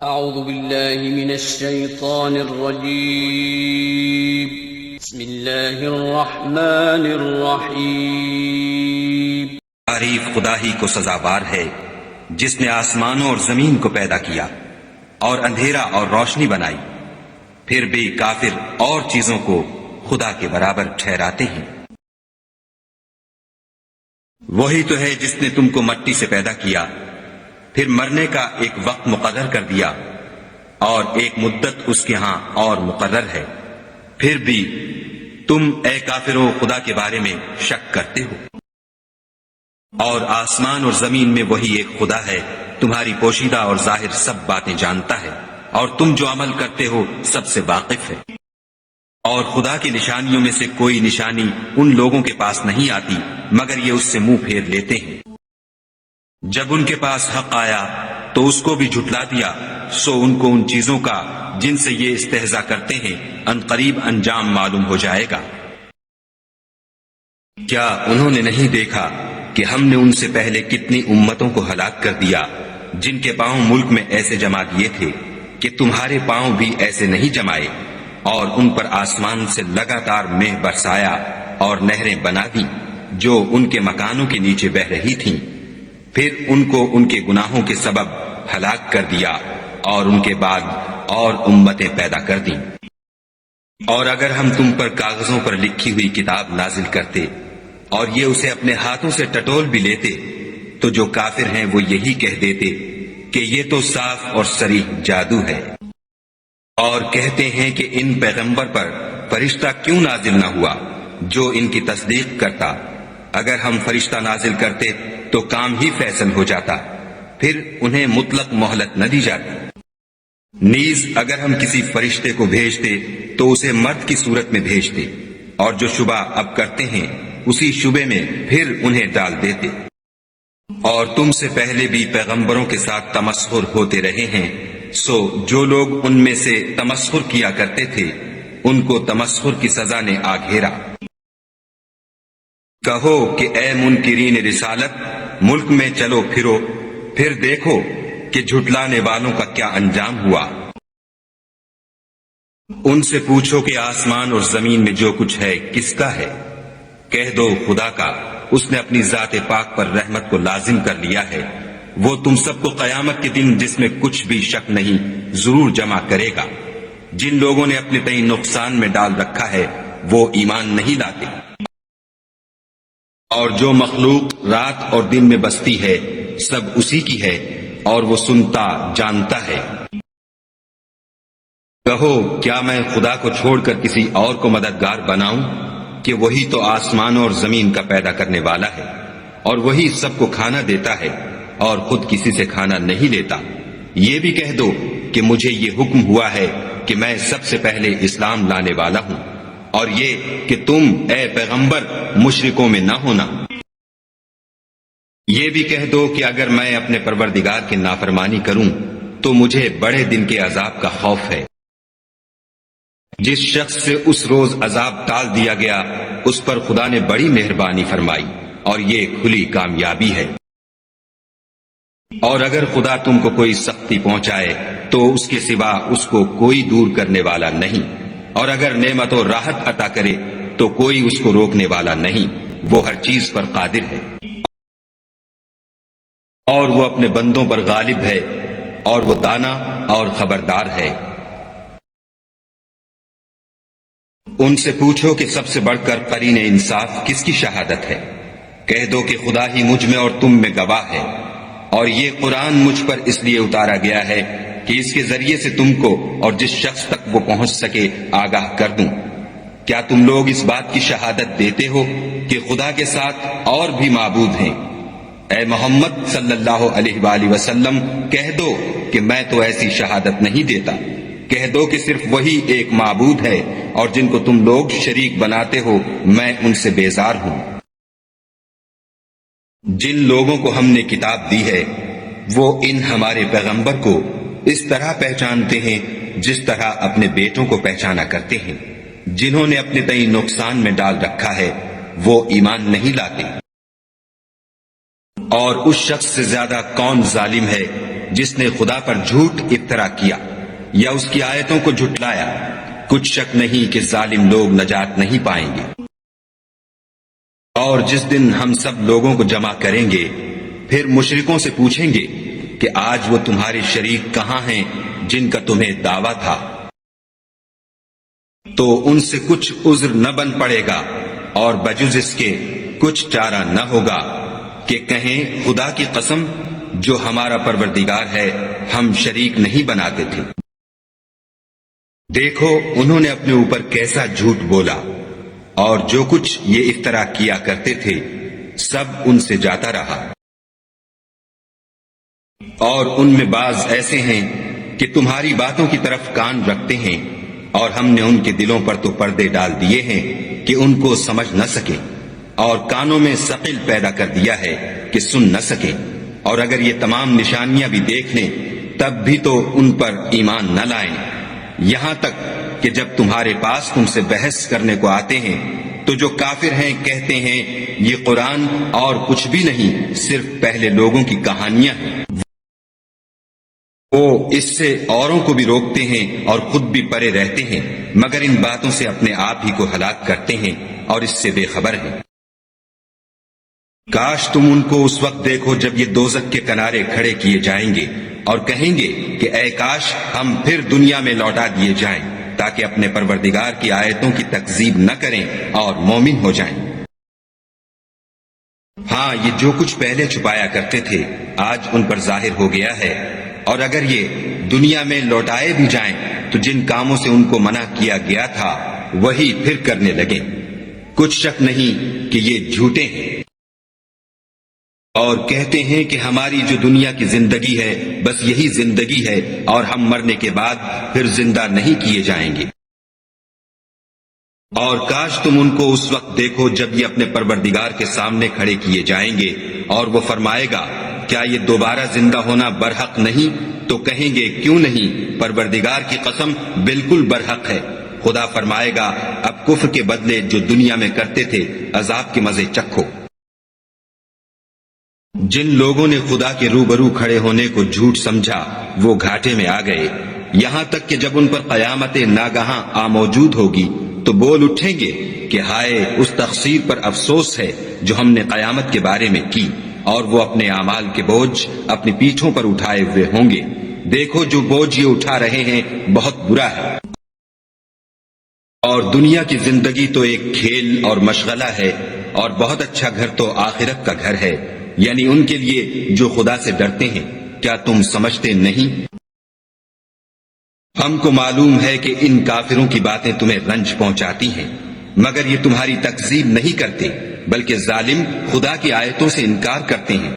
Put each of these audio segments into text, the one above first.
أعوذ بالله من الشيطان الرجيم بسم الله الرحمن الرحيم تعریف خدا ہی کو سزاوار ہے جس نے آسمانوں اور زمین کو پیدا کیا اور اندھیرا اور روشنی بنائی، پھر بھی کافر اور چیزوں کو خدا کے برابر ٹھہراتے ہیں۔ وہی تو ہے جس نے تم کو مٹی سے پیدا کیا، پھر مرنے کا ایک وقت مقرر کر دیا اور ایک مدت اس کے ہاں اور مقرر ہے، پھر بھی تم اے کافرو خدا کے بارے میں شک کرتے ہو۔ اور آسمان اور زمین میں وہی ایک خدا ہے، تمہاری پوشیدہ اور ظاہر سب باتیں جانتا ہے، اور تم جو عمل کرتے ہو سب سے واقف ہے۔ اور خدا کی نشانیوں میں سے کوئی نشانی ان لوگوں کے پاس نہیں آتی مگر یہ اس سے منہ پھیر لیتے ہیں۔ جب ان کے پاس حق آیا تو اس کو بھی جھٹلا دیا، سو ان کو ان چیزوں کا جن سے یہ استہزاء کرتے ہیں عنقریب انجام معلوم ہو جائے گا۔ کیا انہوں نے نہیں دیکھا کہ ہم نے ان سے پہلے کتنی امتوں کو ہلاک کر دیا جن کے پاؤں ملک میں ایسے جما دیے تھے کہ تمہارے پاؤں بھی ایسے نہیں جمائے، اور ان پر آسمان سے لگاتار مہ برسایا اور نہریں بنا دی جو ان کے مکانوں کے نیچے بہ رہی تھیں، پھر ان کو ان کے گناہوں کے سبب ہلاک کر دیا اور ان کے بعد اور امتیں پیدا کر دیں۔ اور اگر ہم تم پر کاغذوں پر لکھی ہوئی کتاب نازل کرتے اور یہ اسے اپنے ہاتھوں سے ٹٹول بھی لیتے تو جو کافر ہیں وہ یہی کہہ دیتے کہ یہ تو صاف اور صریح جادو ہے، اور کہتے ہیں کہ ان پیغمبر پر فرشتہ کیوں نازل نہ ہوا جو ان کی تصدیق کرتا۔ اگر ہم فرشتہ نازل کرتے تو کام ہی فیصل ہو جاتا، پھر انہیں مطلق مہلت نہ دی جاتی۔ نیز اگر ہم کسی فرشتے کو بھیجتے تو اسے مرد کی صورت میں بھیجتے، اور جو شبہ اب کرتے ہیں اسی شبے میں پھر انہیں ڈال دیتے۔ اور تم سے پہلے بھی پیغمبروں کے ساتھ تمسخر ہوتے رہے ہیں، سو جو لوگ ان میں سے تمسخر کیا کرتے تھے ان کو تمسخر کی سزا نے آ گھیرا۔ کہو کہ اے منکرین رسالت، ملک میں چلو پھرو، پھر دیکھو کہ جھٹلانے والوں کا کیا انجام ہوا۔ ان سے پوچھو کہ آسمان اور زمین میں جو کچھ ہے کس کا ہے؟ کہہ دو خدا کا، اس نے اپنی ذات پاک پر رحمت کو لازم کر لیا ہے، وہ تم سب کو قیامت کے دن جس میں کچھ بھی شک نہیں ضرور جمع کرے گا۔ جن لوگوں نے اپنے تئیں نقصان میں ڈال رکھا ہے وہ ایمان نہیں لاتے۔ اور جو مخلوق رات اور دن میں بستی ہے سب اسی کی ہے، اور وہ سنتا جانتا ہے۔ کہو کیا میں خدا کو چھوڑ کر کسی اور کو مددگار بناؤں کہ وہی تو آسمانوں اور زمین کا پیدا کرنے والا ہے، اور وہی سب کو کھانا دیتا ہے اور خود کسی سے کھانا نہیں لیتا۔ یہ بھی کہہ دو کہ مجھے یہ حکم ہوا ہے کہ میں سب سے پہلے اسلام لانے والا ہوں، اور یہ کہ تم اے پیغمبر مشرکوں میں نہ ہونا۔ یہ بھی کہہ دو کہ اگر میں اپنے پروردگار کی نافرمانی کروں تو مجھے بڑے دن کے عذاب کا خوف ہے۔ جس شخص سے اس روز عذاب ٹال دیا گیا اس پر خدا نے بڑی مہربانی فرمائی، اور یہ کھلی کامیابی ہے۔ اور اگر خدا تم کو کوئی سختی پہنچائے تو اس کے سوا اس کو کوئی دور کرنے والا نہیں، اور اگر نعمت و راحت عطا کرے تو کوئی اس کو روکنے والا نہیں، وہ ہر چیز پر قادر ہے۔ اور وہ اپنے بندوں پر غالب ہے، اور وہ دانا اور خبردار ہے۔ ان سے پوچھو کہ سب سے بڑھ کر قرین انصاف کس کی شہادت ہے؟ کہہ دو کہ خدا ہی مجھ میں اور تم میں گواہ ہے، اور یہ قرآن مجھ پر اس لیے اتارا گیا ہے کہ اس کے ذریعے سے تم کو اور جس شخص تک وہ پہنچ سکے آگاہ کر دوں۔ کیا تم لوگ اس بات کی شہادت دیتے ہو کہ خدا کے ساتھ اور بھی معبود ہیں؟ اے محمد صلی اللہ علیہ وآلہ وسلم کہہ دو کہ میں تو ایسی شہادت نہیں دیتا۔ کہہ دو کہ صرف وہی ایک معبود ہے، اور جن کو تم لوگ شریک بناتے ہو میں ان سے بیزار ہوں۔ جن لوگوں کو ہم نے کتاب دی ہے وہ ان ہمارے پیغمبر کو اس طرح پہچانتے ہیں جس طرح اپنے بیٹوں کو پہچانا کرتے ہیں۔ جنہوں نے اپنے تئیں نقصان میں ڈال رکھا ہے وہ ایمان نہیں لاتے۔ اور اس شخص سے زیادہ کون ظالم ہے جس نے خدا پر جھوٹ افطرا کیا یا اس کی آیتوں کو جھٹلایا، کچھ شک نہیں کہ ظالم لوگ نجات نہیں پائیں گے۔ اور جس دن ہم سب لوگوں کو جمع کریں گے، پھر مشرکوں سے پوچھیں گے کہ آج وہ تمہارے شریک کہاں ہیں جن کا تمہیں دعویٰ تھا، تو ان سے کچھ عذر نہ بن پڑے گا اور بجز اس کے کچھ چارہ نہ ہوگا کہ کہیں خدا کی قسم جو ہمارا پروردگار ہے ہم شریک نہیں بناتے تھے۔ دیکھو انہوں نے اپنے اوپر کیسا جھوٹ بولا، اور جو کچھ یہ افطرا کیا کرتے تھے سب ان سے جاتا رہا۔ اور ان میں بعض ایسے ہیں کہ تمہاری باتوں کی طرف کان رکھتے ہیں، اور ہم نے ان کے دلوں پر تو پردے ڈال دیے ہیں کہ ان کو سمجھ نہ سکیں، اور کانوں میں ثقل پیدا کر دیا ہے کہ سن نہ سکیں، اور اگر یہ تمام نشانیاں بھی دیکھ لیں تب بھی تو ان پر ایمان نہ لائیں، یہاں تک کہ جب تمہارے پاس تم سے بحث کرنے کو آتے ہیں تو جو کافر ہیں کہتے ہیں یہ قرآن اور کچھ بھی نہیں، صرف پہلے لوگوں کی کہانیاں ہیں۔ وہ اس سے اوروں کو بھی روکتے ہیں اور خود بھی پرے رہتے ہیں، مگر ان باتوں سے اپنے آپ ہی کو ہلاک کرتے ہیں اور اس سے بے خبر ہیں۔ کاش تم ان کو اس وقت دیکھو جب یہ دوزخ کے کنارے کھڑے کیے جائیں گے اور کہیں گے کہ اے کاش ہم پھر دنیا میں لوٹا دیے جائیں تاکہ اپنے پروردگار کی آیتوں کی تکذیب نہ کریں اور مومن ہو جائیں۔ ہاں، یہ جو کچھ پہلے چھپایا کرتے تھے آج ان پر ظاہر ہو گیا ہے، اور اگر یہ دنیا میں لوٹائے بھی جائیں تو جن کاموں سے ان کو منع کیا گیا تھا وہی پھر کرنے لگے۔ کچھ شک نہیں کہ یہ جھوٹے ہیں، اور کہتے ہیں کہ ہماری جو دنیا کی زندگی ہے بس یہی زندگی ہے اور ہم مرنے کے بعد پھر زندہ نہیں کیے جائیں گے۔ اور کاش تم ان کو اس وقت دیکھو جب یہ اپنے پروردگار کے سامنے کھڑے کیے جائیں گے اور وہ فرمائے گا کیا یہ دوبارہ زندہ ہونا برحق نہیں؟ تو کہیں گے کیوں نہیں، پروردگار کی قسم بالکل برحق ہے۔ خدا فرمائے گا اب کفر کے بدلے جو دنیا میں کرتے تھے عذاب کے مزے چکھو۔ جن لوگوں نے خدا کے روبرو کھڑے ہونے کو جھوٹ سمجھا وہ گھاٹے میں آ گئے، یہاں تک کہ جب ان پر قیامت ناگہاں آ موجود ہوگی تو بول اٹھیں گے کہ ہائے اس تقصیر پر افسوس ہے جو ہم نے قیامت کے بارے میں کی، اور وہ اپنے اعمال کے بوجھ اپنی پیٹھوں پر اٹھائے ہوئے ہوں گے۔ دیکھو جو بوجھ یہ اٹھا رہے ہیں بہت برا ہے۔ اور دنیا کی زندگی تو ایک کھیل اور مشغلہ ہے، اور بہت اچھا گھر تو آخرت کا گھر ہے، یعنی ان کے لیے جو خدا سے ڈرتے ہیں۔ کیا تم سمجھتے نہیں؟ ہم کو معلوم ہے کہ ان کافروں کی باتیں تمہیں رنج پہنچاتی ہیں، مگر یہ تمہاری تکذیب نہیں کرتے، بلکہ ظالم خدا کی آیتوں سے انکار کرتے ہیں۔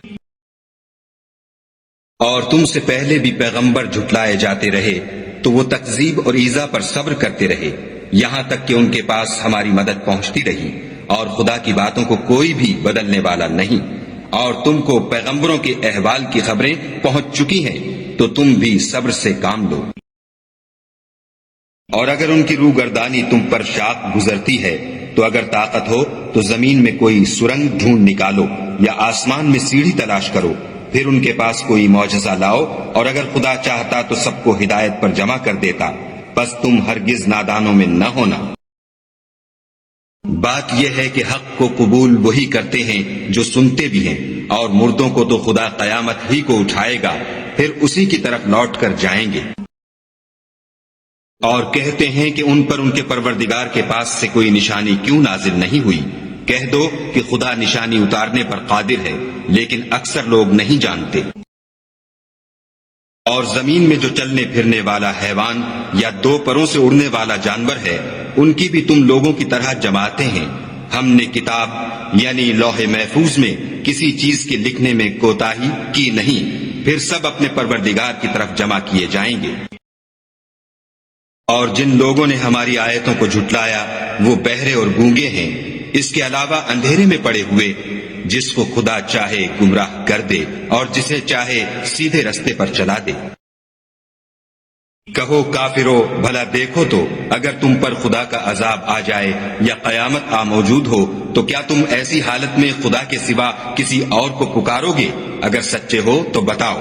اور تم سے پہلے بھی پیغمبر جھٹلائے جاتے رہے تو وہ تکذیب اور ایذا پر صبر کرتے رہے، یہاں تک کہ ان کے پاس ہماری مدد پہنچتی رہی، اور خدا کی باتوں کو کوئی بھی بدلنے والا نہیں۔ اور تم کو پیغمبروں کے احوال کی خبریں پہنچ چکی ہیں تو تم بھی صبر سے کام لو۔ اور اگر ان کی روگردانی تم پر شاق گزرتی ہے تو اگر طاقت ہو تو زمین میں کوئی سرنگ ڈھونڈ نکالو یا آسمان میں سیڑھی تلاش کرو، پھر ان کے پاس کوئی معجزہ لاؤ، اور اگر خدا چاہتا تو سب کو ہدایت پر جمع کر دیتا، پس تم ہرگز نادانوں میں نہ ہونا۔ بات یہ ہے کہ حق کو قبول وہی کرتے ہیں جو سنتے بھی ہیں، اور مردوں کو تو خدا قیامت ہی کو اٹھائے گا، پھر اسی کی طرف لوٹ کر جائیں گے۔ اور کہتے ہیں کہ ان پر ان کے پروردگار کے پاس سے کوئی نشانی کیوں نازل نہیں ہوئی؟ کہہ دو کہ خدا نشانی اتارنے پر قادر ہے، لیکن اکثر لوگ نہیں جانتے۔ اور زمین میں جو چلنے پھرنے والا حیوان یا دو پروں سے اڑنے والا جانور ہے ان کی بھی تم لوگوں کی طرح جماعتیں ہیں۔ ہم نے کتاب یعنی لوح محفوظ میں کسی چیز کے لکھنے میں کوتاہی کی نہیں، پھر سب اپنے پروردگار کی طرف جمع کیے جائیں گے۔ اور جن لوگوں نے ہماری آیتوں کو جھٹلایا وہ بہرے اور گونگے ہیں، اس کے علاوہ اندھیرے میں پڑے ہوئے، جس کو خدا چاہے گمراہ کر دے اور جسے چاہے سیدھے رستے پر چلا دے۔ کہو کافرو بھلا دیکھو تو اگر تم پر خدا کا عذاب آ جائے یا قیامت آ موجود ہو تو کیا تم ایسی حالت میں خدا کے سوا کسی اور کو پکارو گے؟ اگر سچے ہو تو بتاؤ۔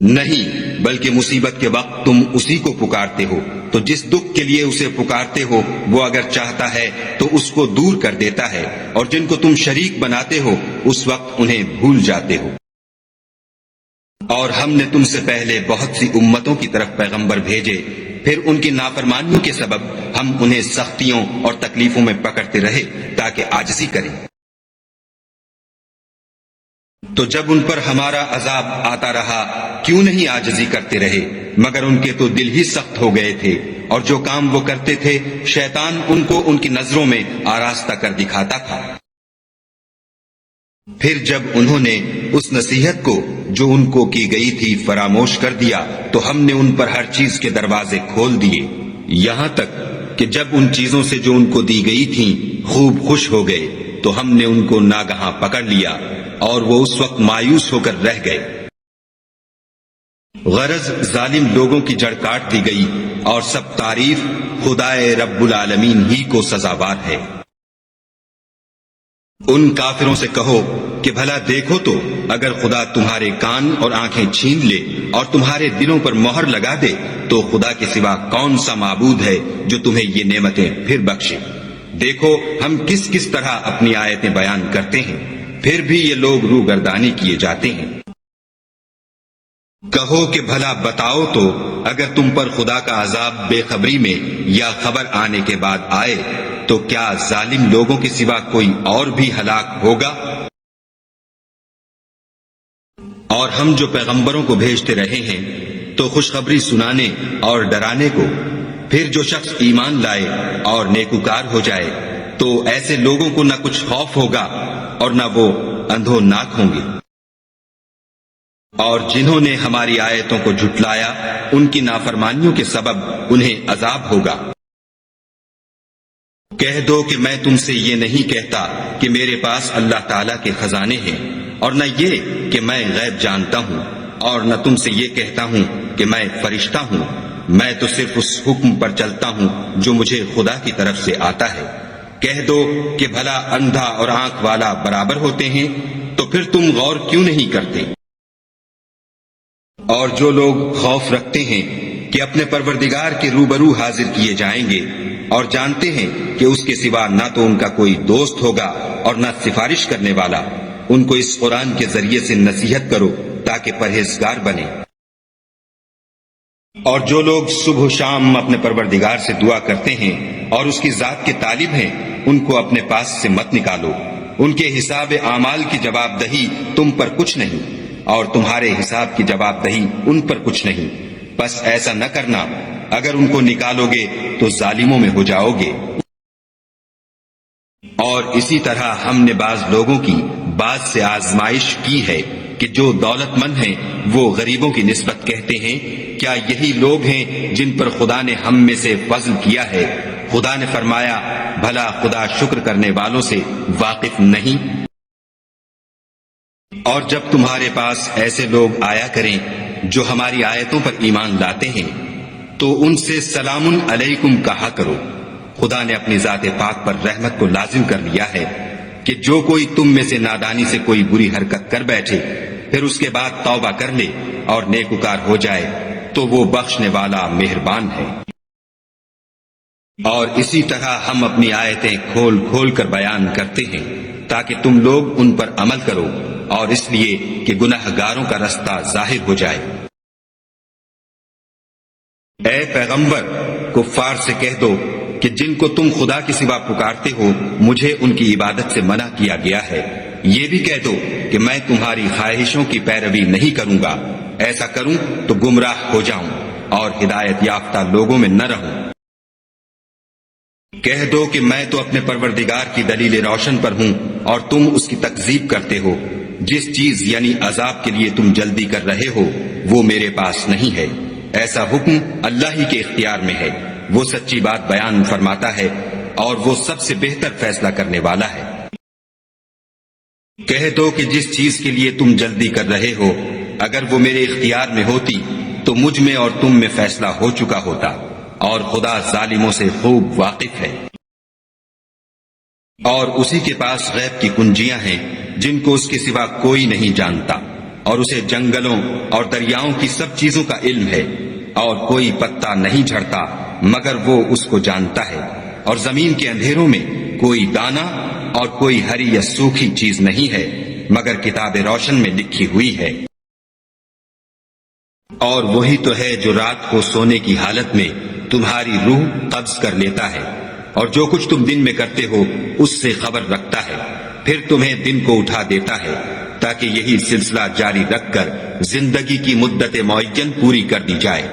نہیں، بلکہ مصیبت کے وقت تم اسی کو پکارتے ہو، تو جس دکھ کے لیے اسے پکارتے ہو وہ اگر چاہتا ہے تو اس کو دور کر دیتا ہے، اور جن کو تم شریک بناتے ہو اس وقت انہیں بھول جاتے ہو۔ اور ہم نے تم سے پہلے بہت سی امتوں کی طرف پیغمبر بھیجے، پھر ان کی نافرمانیوں کے سبب ہم انہیں سختیوں اور تکلیفوں میں پکڑتے رہے تاکہ عاجزی کریں۔ تو جب ان پر ہمارا عذاب آتا رہا کیوں نہیں عاجزی کرتے رہے، مگر ان کے تو دل ہی سخت ہو گئے تھے، اور جو کام وہ کرتے تھے شیطان ان کو ان کی نظروں میں آراستہ کر دکھاتا تھا۔ پھر جب انہوں نے اس نصیحت کو جو ان کو کی گئی تھی فراموش کر دیا تو ہم نے ان پر ہر چیز کے دروازے کھول دیے، یہاں تک کہ جب ان چیزوں سے جو ان کو دی گئی تھیں خوب خوش ہو گئے تو ہم نے ان کو ناگہاں پکڑ لیا اور وہ اس وقت مایوس ہو کر رہ گئے۔ غرض ظالم لوگوں کی جڑ کاٹ دی گئی، اور سب تعریف خدائے رب العالمین ہی کو سزاوار ہے۔ ان کافروں سے کہو کہ بھلا دیکھو تو اگر خدا تمہارے کان اور آنکھیں چھین لے اور تمہارے دلوں پر مہر لگا دے تو خدا کے سوا کون سا معبود ہے جو تمہیں یہ نعمتیں پھر بخشے۔ دیکھو ہم کس کس طرح اپنی آیتیں بیان کرتے ہیں، پھر بھی یہ لوگ روگردانی کیے جاتے ہیں۔ کہو کہ بھلا بتاؤ تو اگر تم پر خدا کا عذاب بے خبری میں یا خبر آنے کے بعد آئے تو کیا ظالم لوگوں کے سوا کوئی اور بھی ہلاک ہوگا؟ اور ہم جو پیغمبروں کو بھیجتے رہے ہیں تو خوشخبری سنانے اور ڈرانے کو، پھر جو شخص ایمان لائے اور نیکوکار ہو جائے تو ایسے لوگوں کو نہ کچھ خوف ہوگا اور نہ وہ اندھوناک ہوں گے۔ اور جنہوں نے ہماری آیتوں کو جھٹلایا ان کی نافرمانیوں کے سبب انہیں عذاب ہوگا۔ کہہ دو کہ میں تم سے یہ نہیں کہتا کہ میرے پاس اللہ تعالیٰ کے خزانے ہیں، اور نہ یہ کہ میں غیب جانتا ہوں، اور نہ تم سے یہ کہتا ہوں کہ میں فرشتہ ہوں، میں تو صرف اس حکم پر چلتا ہوں جو مجھے خدا کی طرف سے آتا ہے۔ کہہ دو کہ بھلا اندھا اور آنکھ والا برابر ہوتے ہیں، تو پھر تم غور کیوں نہیں کرتے؟ اور جو لوگ خوف رکھتے ہیں کہ اپنے پروردگار کے روبرو حاضر کیے جائیں گے اور جانتے ہیں کہ اس کے سوا نہ تو ان کا کوئی دوست ہوگا اور نہ سفارش کرنے والا، ان کو اس قرآن کے ذریعے سے نصیحت کرو تاکہ پرہیزگار بنے۔ اور جو لوگ صبح و شام اپنے پروردگار سے دعا کرتے ہیں اور اس کی ذات کے طالب ہیں ان کو اپنے پاس سے مت نکالو، ان کے حساب اعمال کی جواب دہی تم پر کچھ نہیں اور تمہارے حساب کی جواب دہی ان پر کچھ نہیں، بس ایسا نہ کرنا، اگر ان کو نکالو گے تو ظالموں میں ہو جاؤ گے۔ اور اسی طرح ہم نے بعض لوگوں کی بعض سے آزمائش کی ہے کہ جو دولت مند ہیں وہ غریبوں کی نسبت کہتے ہیں کیا یہی لوگ ہیں جن پر خدا نے ہم میں سے فضل کیا ہے؟ خدا نے فرمایا بھلا خدا شکر کرنے والوں سے واقف نہیں؟ اور جب تمہارے پاس ایسے لوگ آیا کریں جو ہماری آیتوں پر ایمان لاتے ہیں تو ان سے سلام علیکم کہا کرو۔ خدا نے اپنی ذات پاک پر رحمت کو لازم کر لیا ہے کہ جو کوئی تم میں سے نادانی سے کوئی بری حرکت کر بیٹھے پھر اس کے بعد توبہ کر لے اور نیکوکار ہو جائے تو وہ بخشنے والا مہربان ہے۔ اور اسی طرح ہم اپنی آیتیں کھول کھول کر بیان کرتے ہیں تاکہ تم لوگ ان پر عمل کرو، اور اس لیے کہ گناہ گاروں کا رستہ ظاہر ہو جائے۔ اے پیغمبر، کفار سے کہہ دو کہ جن کو تم خدا کے سوا پکارتے ہو مجھے ان کی عبادت سے منع کیا گیا ہے۔ یہ بھی کہہ دو کہ میں تمہاری خواہشوں کی پیروی نہیں کروں گا، ایسا کروں تو گمراہ ہو جاؤں اور ہدایت یافتہ لوگوں میں نہ رہوں۔ کہہ دو کہ میں تو اپنے پروردگار کی دلیل روشن پر ہوں اور تم اس کی تکذیب کرتے ہو۔ جس چیز یعنی عذاب کے لیے تم جلدی کر رہے ہو وہ میرے پاس نہیں ہے، ایسا حکم اللہ ہی کے اختیار میں ہے۔ وہ سچی بات بیان فرماتا ہے اور وہ سب سے بہتر فیصلہ کرنے والا ہے۔ کہہ دو کہ جس چیز کے لیے تم جلدی کر رہے ہو اگر وہ میرے اختیار میں ہوتی تو مجھ میں اور تم میں فیصلہ ہو چکا ہوتا، اور خدا ظالموں سے خوب واقف ہے۔ اور اسی کے پاس غیب کی کنجیاں ہیں جن کو اس کے سوا کوئی نہیں جانتا۔ اور اسے جنگلوں اور دریاؤں کی سب چیزوں کا علم ہے، اور کوئی پتا نہیں جھڑتا مگر وہ اس کو جانتا ہے، اور زمین کے اندھیروں میں کوئی دانہ اور کوئی ہری یا سوکھی چیز نہیں ہے مگر کتاب روشن میں لکھی ہوئی ہے۔ اور وہی تو ہے جو رات کو سونے کی حالت میں تمہاری روح قبض کر لیتا ہے، اور جو کچھ تم دن میں کرتے ہو اس سے خبر رکھتا ہے، پھر تمہیں دن کو اٹھا دیتا ہے تاکہ یہی سلسلہ جاری رکھ کر زندگی کی مدت معین پوری کر دی جائے،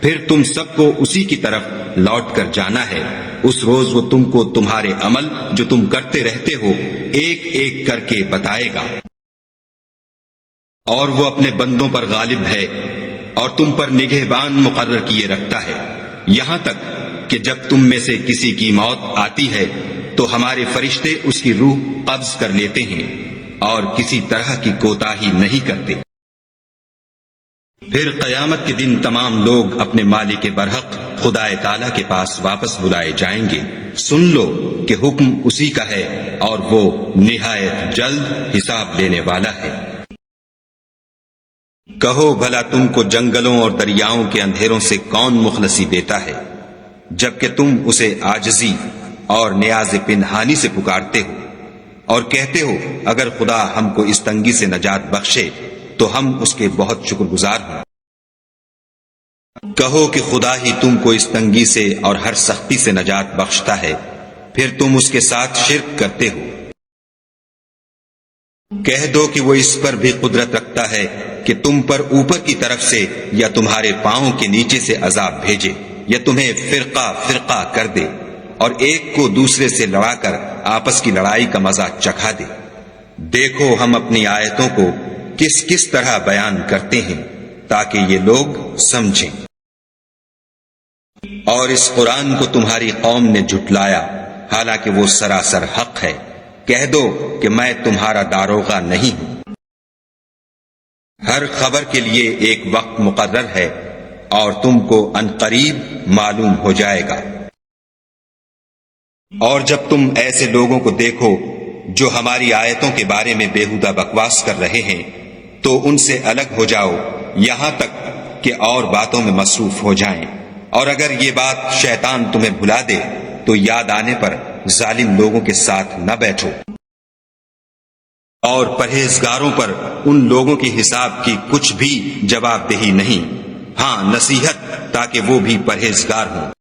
پھر تم سب کو اسی کی طرف لوٹ کر جانا ہے۔ اس روز وہ تم کو تمہارے عمل جو تم کرتے رہتے ہو ایک ایک کر کے بتائے گا، اور وہ اپنے بندوں پر غالب ہے اور تم پر نگہبان مقرر کیے رکھتا ہے، یہاں تک کہ جب تم میں سے کسی کی موت آتی ہے تو ہمارے فرشتے اس کی روح قبض کر لیتے ہیں اور کسی طرح کی کوتاہی نہیں کرتے۔ پھر قیامت کے دن تمام لوگ اپنے مالک برحق خدا تعالی کے پاس واپس بلائے جائیں گے۔ سن لو کہ حکم اسی کا ہے اور وہ نہایت جلد حساب لینے والا ہے۔ کہو بھلا تم کو جنگلوں اور دریاؤں کے اندھیروں سے کون مخلصی دیتا ہے، جبکہ تم اسے عاجزی اور نیاز پنہانی سے پکارتے ہو اور کہتے ہو اگر خدا ہم کو اس تنگی سے نجات بخشے تو ہم اس کے بہت شکر گزار ہوں۔ کہو کہ خدا ہی تم کو اس تنگی سے اور ہر سختی سے نجات بخشتا ہے، پھر تم اس کے ساتھ شرک کرتے ہو۔ کہہ دو کہ وہ اس پر بھی قدرت رکھتا ہے کہ تم پر اوپر کی طرف سے یا تمہارے پاؤں کے نیچے سے عذاب بھیجے یا تمہیں فرقہ فرقہ کر دے اور ایک کو دوسرے سے لڑا کر آپس کی لڑائی کا مزہ چکھا دے۔ دیکھو ہم اپنی آیتوں کو کس کس طرح بیان کرتے ہیں تاکہ یہ لوگ سمجھیں۔ اور اس قرآن کو تمہاری قوم نے جھٹلایا حالانکہ وہ سراسر حق ہے۔ کہہ دو کہ میں تمہارا داروغہ نہیں ہوں۔ ہر خبر کے لیے ایک وقت مقرر ہے اور تم کو عنقریب معلوم ہو جائے گا۔ اور جب تم ایسے لوگوں کو دیکھو جو ہماری آیتوں کے بارے میں بیہودہ بکواس کر رہے ہیں تو ان سے الگ ہو جاؤ یہاں تک کہ اور باتوں میں مصروف ہو جائیں، اور اگر یہ بات شیطان تمہیں بھلا دے تو یاد آنے پر ظالم لوگوں کے ساتھ نہ بیٹھو۔ اور پرہیزگاروں پر ان لوگوں کی حساب کی کچھ بھی جواب دہی نہیں، ہاں نصیحت تاکہ وہ بھی پرہیزگار ہوں۔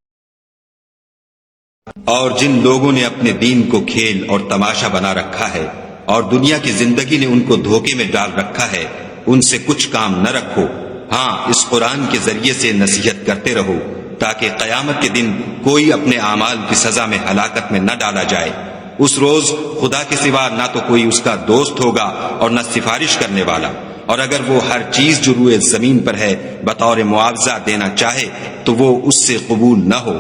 اور جن لوگوں نے اپنے دین کو کھیل اور تماشا بنا رکھا ہے اور دنیا کی زندگی نے ان کو دھوکے میں ڈال رکھا ہے، ان سے کچھ کام نہ رکھو، ہاں اس قرآن کے ذریعے سے نصیحت کرتے رہو تاکہ قیامت کے دن کوئی اپنے اعمال کی سزا میں ہلاکت میں نہ ڈالا جائے۔ اس روز خدا کے سوا نہ تو کوئی اس کا دوست ہوگا اور نہ سفارش کرنے والا، اور اگر وہ ہر چیز جو روئے زمین پر ہے بطور معاوضہ دینا چاہے تو وہ اس سے قبول نہ ہو۔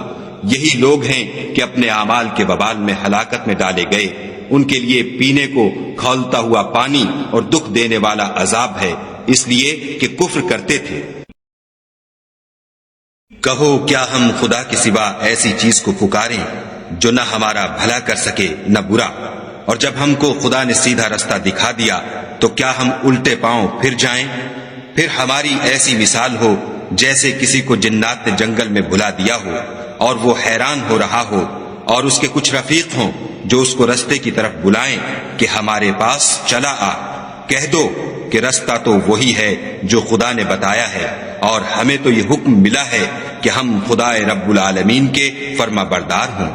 یہی لوگ ہیں کہ اپنے اعمال کے وبال میں ہلاکت میں ڈالے گئے، ان کے لیے پینے کو کھولتا ہوا پانی اور دکھ دینے والا عذاب ہے، اس لیے کہ کفر کرتے تھے۔ کہو کیا ہم خدا کے سوا ایسی چیز کو پکاریں جو نہ ہمارا بھلا کر سکے نہ برا، اور جب ہم کو خدا نے سیدھا رستہ دکھا دیا تو کیا ہم الٹے پاؤں پھر جائیں؟ پھر ہماری ایسی مثال ہو جیسے کسی کو جنات نے جنگل میں بھلا دیا ہو اور وہ حیران ہو رہا ہو، اور اس کے کچھ رفیق ہوں جو اس کو رستے کی طرف بلائیں کہ ہمارے پاس چلا آ۔ کہہ دو کہ رستہ تو وہی ہے جو خدا نے بتایا ہے، اور ہمیں تو یہ حکم ملا ہے کہ ہم خدا رب العالمین کے فرما بردار ہوں،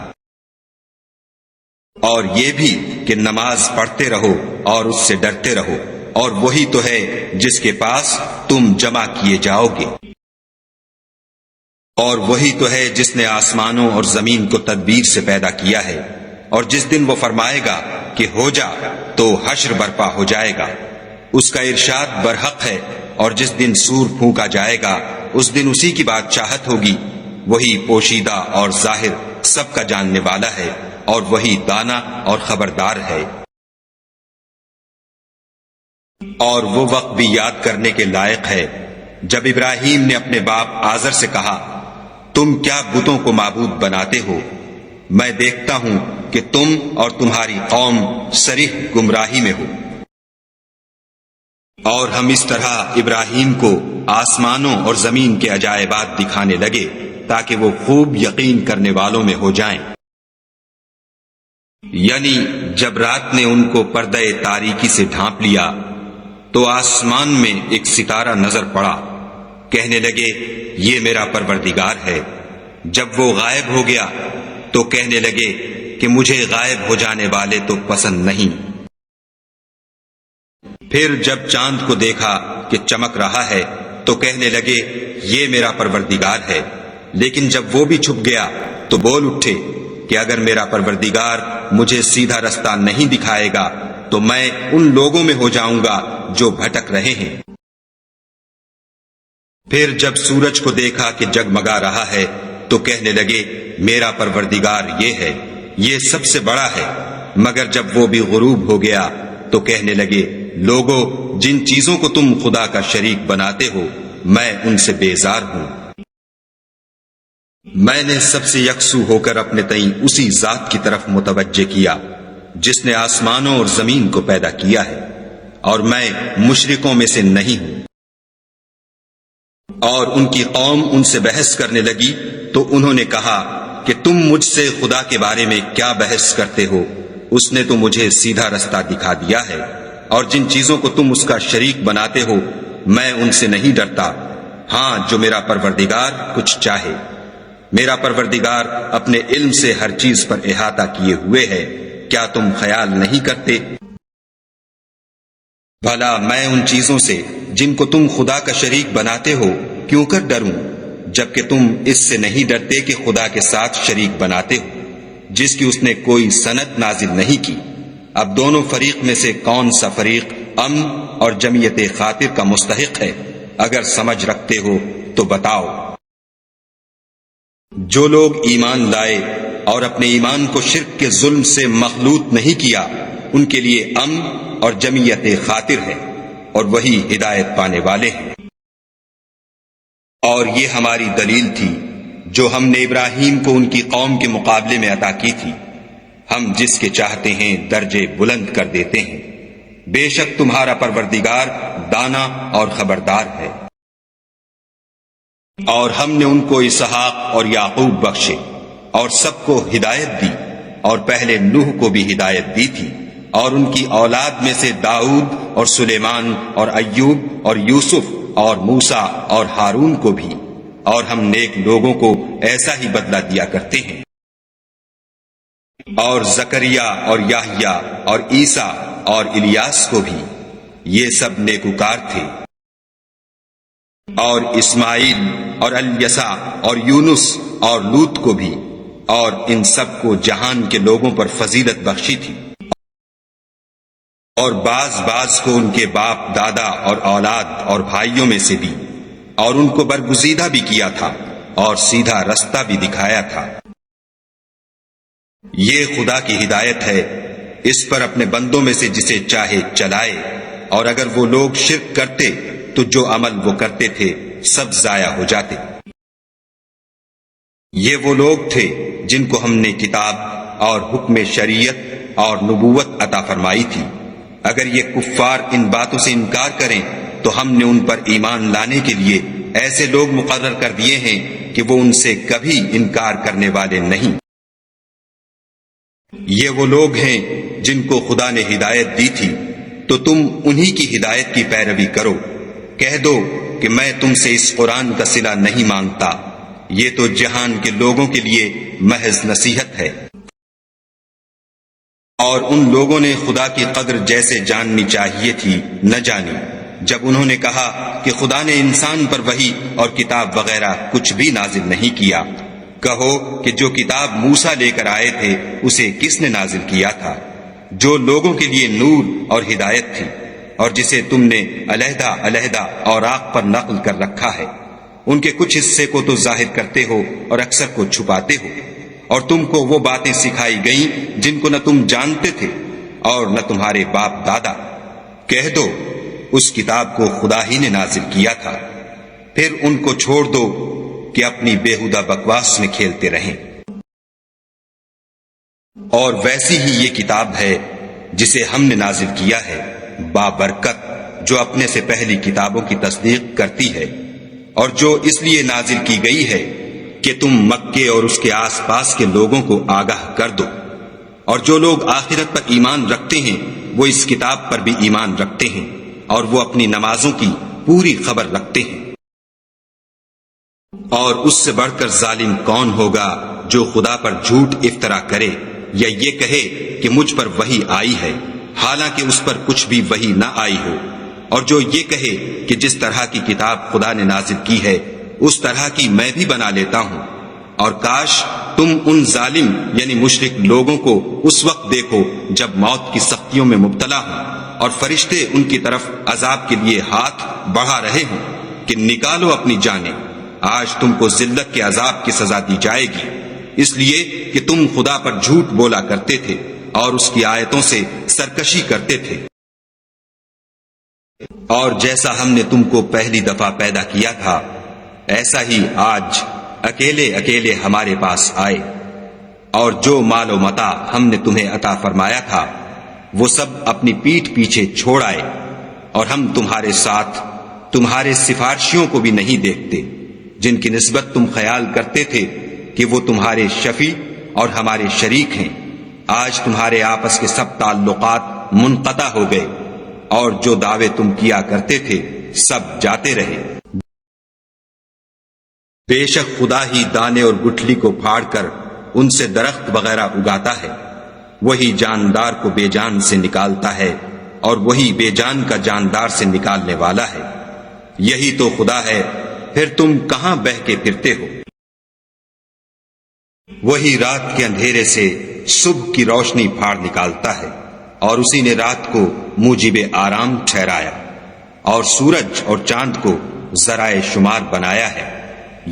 اور یہ بھی کہ نماز پڑھتے رہو اور اس سے ڈرتے رہو، اور وہی تو ہے جس کے پاس تم جمع کیے جاؤ گے، اور وہی تو ہے جس نے آسمانوں اور زمین کو تدبیر سے پیدا کیا ہے، اور جس دن وہ فرمائے گا کہ ہو جا تو حشر برپا ہو جائے گا، اس کا ارشاد برحق ہے، اور جس دن سور پھونکا جائے گا اس دن اسی کی بات چاہت ہوگی، وہی پوشیدہ اور ظاہر سب کا جاننے والا ہے، اور وہی دانا اور خبردار ہے۔ اور وہ وقت بھی یاد کرنے کے لائق ہے جب ابراہیم نے اپنے باپ آزر سے کہا تم کیا بتوں کو معبود بناتے ہو؟ میں دیکھتا ہوں کہ تم اور تمہاری قوم صریح گمراہی میں ہو۔ اور ہم اس طرح ابراہیم کو آسمانوں اور زمین کے عجائبات دکھانے لگے تاکہ وہ خوب یقین کرنے والوں میں ہو جائیں۔ یعنی جب رات نے ان کو پردہ تاریکی سے ڈھانپ لیا تو آسمان میں ایک ستارہ نظر پڑا، کہنے لگے یہ میرا پروردگار ہے۔ جب وہ غائب ہو گیا تو کہنے لگے کہ مجھے غائب ہو جانے والے تو پسند نہیں۔ پھر جب چاند کو دیکھا کہ چمک رہا ہے تو کہنے لگے یہ میرا پروردگار ہے، لیکن جب وہ بھی چھپ گیا تو بول اٹھے کہ اگر میرا پروردگار مجھے سیدھا رستہ نہیں دکھائے گا تو میں ان لوگوں میں ہو جاؤں گا جو بھٹک رہے ہیں۔ پھر جب سورج کو دیکھا کہ جگمگا رہا ہے تو کہنے لگے میرا پروردگار یہ ہے، یہ سب سے بڑا ہے۔ مگر جب وہ بھی غروب ہو گیا تو کہنے لگے لوگو، جن چیزوں کو تم خدا کا شریک بناتے ہو میں ان سے بیزار ہوں۔ میں نے سب سے یکسو ہو کر اپنے تئیں اسی ذات کی طرف متوجہ کیا جس نے آسمانوں اور زمین کو پیدا کیا ہے، اور میں مشرکوں میں سے نہیں ہوں۔ اور ان کی قوم ان سے بحث کرنے لگی تو انہوں نے کہا کہ تم مجھ سے خدا کے بارے میں کیا بحث کرتے ہو؟ اس نے تو مجھے سیدھا رستہ دکھا دیا ہے، اور جن چیزوں کو تم اس کا شریک بناتے ہو میں ان سے نہیں ڈرتا، ہاں جو میرا پروردگار کچھ چاہے۔ میرا پروردگار اپنے علم سے ہر چیز پر احاطہ کیے ہوئے ہے، کیا تم خیال نہیں کرتے؟ بھلا میں ان چیزوں سے جن کو تم خدا کا شریک بناتے ہو کیوں کر ڈروں، جبکہ تم اس سے نہیں ڈرتے کہ خدا کے ساتھ شریک بناتے ہو جس کی اس نے کوئی سند نازل نہیں کی۔ اب دونوں فریق میں سے کون سا فریق امن اور جمعیت خاطر کا مستحق ہے؟ اگر سمجھ رکھتے ہو تو بتاؤ۔ جو لوگ ایمان لائے اور اپنے ایمان کو شرک کے ظلم سے مخلوط نہیں کیا ان کے لیے امن اور جمعیت خاطر ہے، اور وہی ہدایت پانے والے ہیں۔ اور یہ ہماری دلیل تھی جو ہم نے ابراہیم کو ان کی قوم کے مقابلے میں عطا کی تھی، ہم جس کے چاہتے ہیں درجے بلند کر دیتے ہیں، بے شک تمہارا پروردگار دانا اور خبردار ہے۔ اور ہم نے ان کو اسحاق اور یعقوب بخشے اور سب کو ہدایت دی، اور پہلے نوح کو بھی ہدایت دی تھی، اور ان کی اولاد میں سے داؤد اور سلیمان اور ایوب اور یوسف اور موسیٰ اور ہارون کو بھی، اور ہم نیک لوگوں کو ایسا ہی بدلہ دیا کرتے ہیں۔ اور زکریا اور یحییٰ اور عیسیٰ اور الیاس کو بھی، یہ سب نیکوکار تھے، اور اسماعیل اور الیسع اور یونس اور لوط کو بھی، اور ان سب کو جہان کے لوگوں پر فضیلت بخشی تھی، اور بعض کو ان کے باپ دادا اور اولاد اور بھائیوں میں سے بھی، اور ان کو برگزیدہ بھی کیا تھا اور سیدھا رستہ بھی دکھایا تھا۔ یہ خدا کی ہدایت ہے، اس پر اپنے بندوں میں سے جسے چاہے چلائے، اور اگر وہ لوگ شرک کرتے تو جو عمل وہ کرتے تھے سب ضائع ہو جاتے۔ یہ وہ لوگ تھے جن کو ہم نے کتاب اور حکم شریعت اور نبوت عطا فرمائی تھی۔ اگر یہ کفار ان باتوں سے انکار کریں تو ہم نے ان پر ایمان لانے کے لیے ایسے لوگ مقرر کر دیے ہیں کہ وہ ان سے کبھی انکار کرنے والے نہیں۔ یہ وہ لوگ ہیں جن کو خدا نے ہدایت دی تھی تو تم انہی کی ہدایت کی پیروی کرو۔ کہہ دو کہ میں تم سے اس قرآن کا صلہ نہیں مانگتا، یہ تو جہان کے لوگوں کے لیے محض نصیحت ہے۔ اور ان لوگوں نے خدا کی قدر جیسے جاننی چاہیے تھی نہ جانی جب انہوں نے کہا کہ خدا نے انسان پر وحی اور کتاب وغیرہ کچھ بھی نازل نہیں کیا۔ کہو کہ جو کتاب موسیٰ لے کر آئے تھے اسے کس نے نازل کیا تھا؟ جو لوگوں کے لیے نور اور ہدایت تھی، اور جسے تم نے علیحدہ علیحدہ اوراق پر نقل کر رکھا ہے۔ ان کے کچھ حصے کو تو ظاہر کرتے ہو اور اکثر کو چھپاتے ہو، اور تم کو وہ باتیں سکھائی گئیں جن کو نہ تم جانتے تھے اور نہ تمہارے باپ دادا۔ کہہ دو اس کتاب کو خدا ہی نے نازل کیا تھا، پھر ان کو چھوڑ دو کہ اپنی بیہودہ بکواس میں کھیلتے رہیں۔ اور ویسی ہی یہ کتاب ہے جسے ہم نے نازل کیا ہے، بابرکت، جو اپنے سے پہلی کتابوں کی تصدیق کرتی ہے اور جو اس لیے نازل کی گئی ہے کہ تم مکے اور اس کے آس پاس کے لوگوں کو آگاہ کر دو، اور جو لوگ آخرت پر ایمان رکھتے ہیں وہ اس کتاب پر بھی ایمان رکھتے ہیں اور وہ اپنی نمازوں کی پوری خبر رکھتے ہیں۔ اور اس سے بڑھ کر ظالم کون ہوگا جو خدا پر جھوٹ افطرا کرے یا یہ کہے کہ مجھ پر وحی آئی ہے حالانکہ اس پر کچھ بھی وحی نہ آئی ہو، اور جو یہ کہے کہ جس طرح کی کتاب خدا نے نازل کی ہے اس طرح کی میں بھی بنا لیتا ہوں۔ اور کاش تم ان ظالم یعنی مشرک لوگوں کو اس وقت دیکھو جب موت کی سختیوں میں مبتلا ہوں اور فرشتے ان کی طرف عذاب کے لیے ہاتھ بڑھا رہے ہوں کہ نکالو اپنی جانیں، آج تم کو ذلت کے عذاب کی سزا دی جائے گی، اس لیے کہ تم خدا پر جھوٹ بولا کرتے تھے اور اس کی آیتوں سے سرکشی کرتے تھے۔ اور جیسا ہم نے تم کو پہلی دفعہ پیدا کیا تھا ایسا ہی آج اکیلے اکیلے ہمارے پاس آئے، اور جو مال و متاع ہم نے تمہیں عطا فرمایا تھا وہ سب اپنی پیٹھ پیچھے چھوڑ آئے، اور ہم تمہارے ساتھ تمہارے سفارشیوں کو بھی نہیں دیکھتے جن کی نسبت تم خیال کرتے تھے کہ وہ تمہارے شفیع اور ہمارے شریک ہیں۔ آج تمہارے آپس کے سب تعلقات منقطع ہو گئے، اور جو دعوے تم کیا کرتے تھے سب جاتے رہے۔ بے شک خدا ہی دانے اور گٹھلی کو پھاڑ کر ان سے درخت وغیرہ اگاتا ہے، وہی جاندار کو بے جان سے نکالتا ہے اور وہی بے جان کا جاندار سے نکالنے والا ہے، یہی تو خدا ہے، پھر تم کہاں بہہ کے پھرتے ہو؟ وہی رات کے اندھیرے سے صبح کی روشنی پھاڑ نکالتا ہے، اور اسی نے رات کو موجب آرام ٹھہرایا اور سورج اور چاند کو ذرائع شمار بنایا ہے۔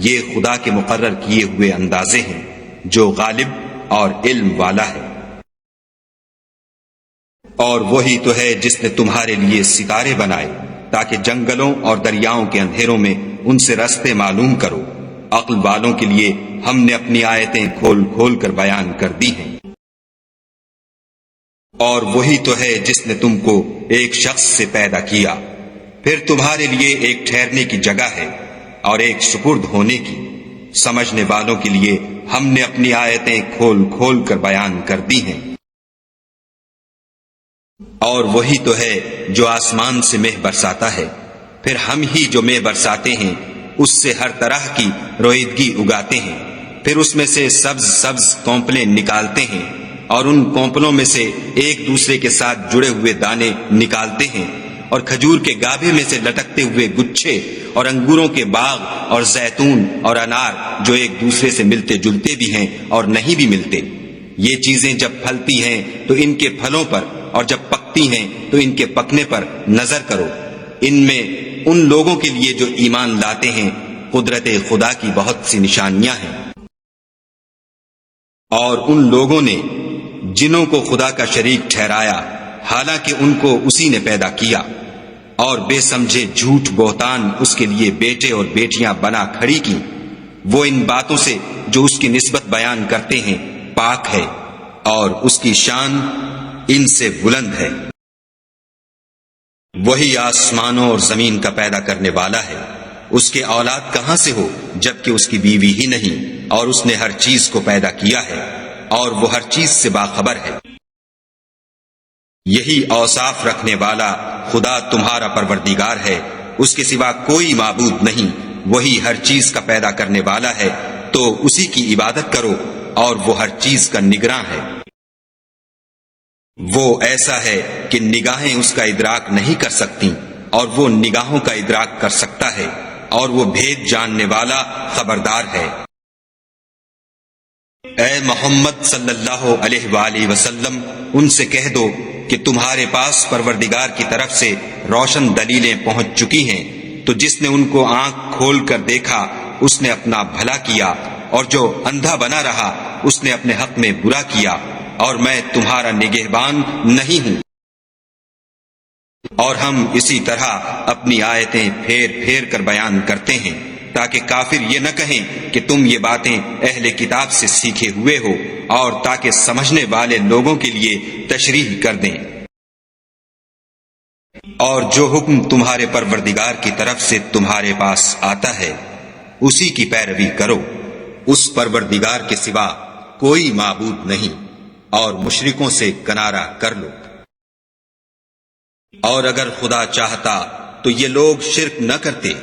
یہ خدا کے مقرر کیے ہوئے اندازے ہیں جو غالب اور علم والا ہے۔ اور وہی تو ہے جس نے تمہارے لیے ستارے بنائے تاکہ جنگلوں اور دریاؤں کے اندھیروں میں ان سے رستے معلوم کرو۔ عقل والوں کے لیے ہم نے اپنی آیتیں کھول کھول کر بیان کر دی ہیں۔ اور وہی تو ہے جس نے تم کو ایک شخص سے پیدا کیا، پھر تمہارے لیے ایک ٹھہرنے کی جگہ ہے اور ایک سپرد ہونے کی۔ سمجھنے والوں کے لیے ہم نے اپنی آیتیں کھول کھول کر بیان کر دی ہیں۔ اور وہی تو ہے جو آسمان سے مہ برساتا ہے، پھر ہم ہی جو مہ برساتے ہیں اس سے ہر طرح کی رویدگی اگاتے ہیں، پھر اس میں سے سبز سبز کونپلیں نکالتے ہیں، اور ان کونپلوں میں سے ایک دوسرے کے ساتھ جڑے ہوئے دانے نکالتے ہیں، اور کھجور کے گابھے میں سے لٹکتے ہوئے گچھے، اور انگوروں کے باغ اور زیتون اور انار جو ایک دوسرے سے ملتے جلتے بھی ہیں اور نہیں بھی ملتے۔ یہ چیزیں جب پھلتی ہیں تو ان کے پھلوں پر، اور جب پکتی ہیں تو ان کے پکنے پر نظر کرو۔ ان میں ان لوگوں کے لیے جو ایمان لاتے ہیں قدرت خدا کی بہت سی نشانیاں ہیں۔ اور ان لوگوں نے جنوں کو خدا کا شریک ٹھہرایا حالانکہ ان کو اسی نے پیدا کیا، اور بے سمجھے جھوٹ بہتان اس کے لیے بیٹے اور بیٹیاں بنا کھڑی کی، وہ ان باتوں سے جو اس کی نسبت بیان کرتے ہیں پاک ہے، اور اس کی شان ان سے بلند ہے۔ وہی آسمانوں اور زمین کا پیدا کرنے والا ہے، اس کے اولاد کہاں سے ہو جبکہ اس کی بیوی ہی نہیں، اور اس نے ہر چیز کو پیدا کیا ہے اور وہ ہر چیز سے باخبر ہے۔ یہی اوصاف رکھنے والا خدا تمہارا پروردگار ہے، اس کے سوا کوئی معبود نہیں، وہی ہر چیز کا پیدا کرنے والا ہے، تو اسی کی عبادت کرو، اور وہ ہر چیز کا نگراں ہے۔ وہ ایسا ہے کہ نگاہیں اس کا ادراک نہیں کر سکتی، اور وہ نگاہوں کا ادراک کر سکتا ہے، اور وہ بھید جاننے والا خبردار ہے۔ اے محمد صلی اللہ علیہ وآلہ وسلم ان سے کہہ دو کہ تمہارے پاس پروردگار کی طرف سے روشن دلیلیں پہنچ چکی ہیں، تو جس نے ان کو آنکھ کھول کر دیکھا اس نے اپنا بھلا کیا، اور جو اندھا بنا رہا اس نے اپنے حق میں برا کیا، اور میں تمہارا نگہبان نہیں ہوں۔ اور ہم اسی طرح اپنی آیتیں پھیر پھیر کر بیان کرتے ہیں تاکہ کافر یہ نہ کہیں کہ تم یہ باتیں اہل کتاب سے سیکھے ہوئے ہو، اور تاکہ سمجھنے والے لوگوں کے لیے تشریح کر دیں۔ اور جو حکم تمہارے پروردگار کی طرف سے تمہارے پاس آتا ہے اسی کی پیروی کرو، اس پروردگار کے سوا کوئی معبود نہیں، اور مشرکوں سے کنارہ کر لو۔ اور اگر خدا چاہتا تو یہ لوگ شرک نہ کرتے،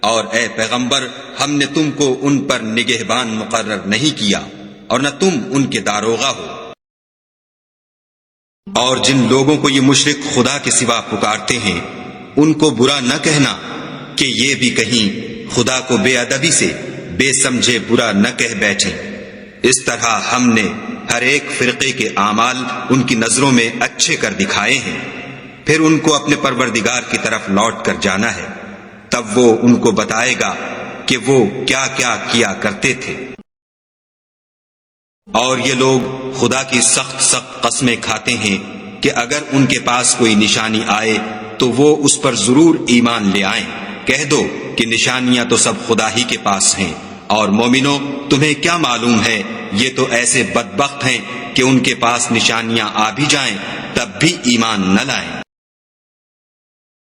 اور اے پیغمبر ہم نے تم کو ان پر نگہبان مقرر نہیں کیا اور نہ تم ان کے داروغہ ہو۔ اور جن لوگوں کو یہ مشرک خدا کے سوا پکارتے ہیں ان کو برا نہ کہنا کہ یہ بھی کہیں خدا کو بے ادبی سے بے سمجھے برا نہ کہہ بیٹھیں۔ اس طرح ہم نے ہر ایک فرقے کے اعمال ان کی نظروں میں اچھے کر دکھائے ہیں، پھر ان کو اپنے پروردگار کی طرف لوٹ کر جانا ہے، تب وہ ان کو بتائے گا کہ وہ کیا کیا کیا کرتے تھے۔ اور یہ لوگ خدا کی سخت سخت قسمیں کھاتے ہیں کہ اگر ان کے پاس کوئی نشانی آئے تو وہ اس پر ضرور ایمان لے آئیں۔ کہہ دو کہ نشانیاں تو سب خدا ہی کے پاس ہیں، اور مومنوں تمہیں کیا معلوم ہے یہ تو ایسے بدبخت ہیں کہ ان کے پاس نشانیاں آ بھی جائیں تب بھی ایمان نہ لائیں۔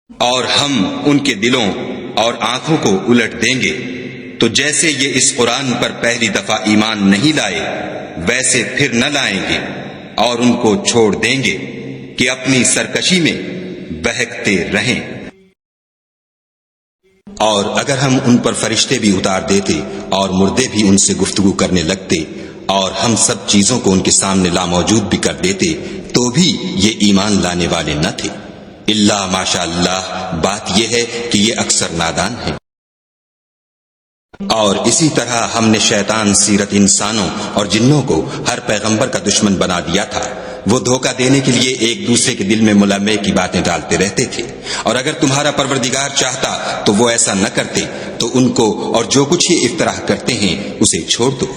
اور ہم ان کے دلوں اور آنکھوں کو الٹ دیں گے، تو جیسے یہ اس قرآن پر پہلی دفعہ ایمان نہیں لائے ویسے پھر نہ لائیں گے، اور ان کو چھوڑ دیں گے کہ اپنی سرکشی میں بہکتے رہیں۔ اور اگر ہم ان پر فرشتے بھی اتار دیتے اور مردے بھی ان سے گفتگو کرنے لگتے اور ہم سب چیزوں کو ان کے سامنے لاموجود بھی کر دیتے تو بھی یہ ایمان لانے والے نہ تھے، اللہ ماشاء اللہ، بات یہ ہے کہ یہ اکثر نادان ہیں۔ اور اسی طرح ہم نے شیطان سیرت انسانوں اور جنوں کو ہر پیغمبر کا دشمن بنا دیا تھا، وہ دھوکہ دینے کے لیے ایک دوسرے کے دل میں ملامے کی باتیں ڈالتے رہتے تھے، اور اگر تمہارا پروردگار چاہتا تو وہ ایسا نہ کرتے، تو ان کو اور جو کچھ یہ افطراح کرتے ہیں اسے چھوڑ دو۔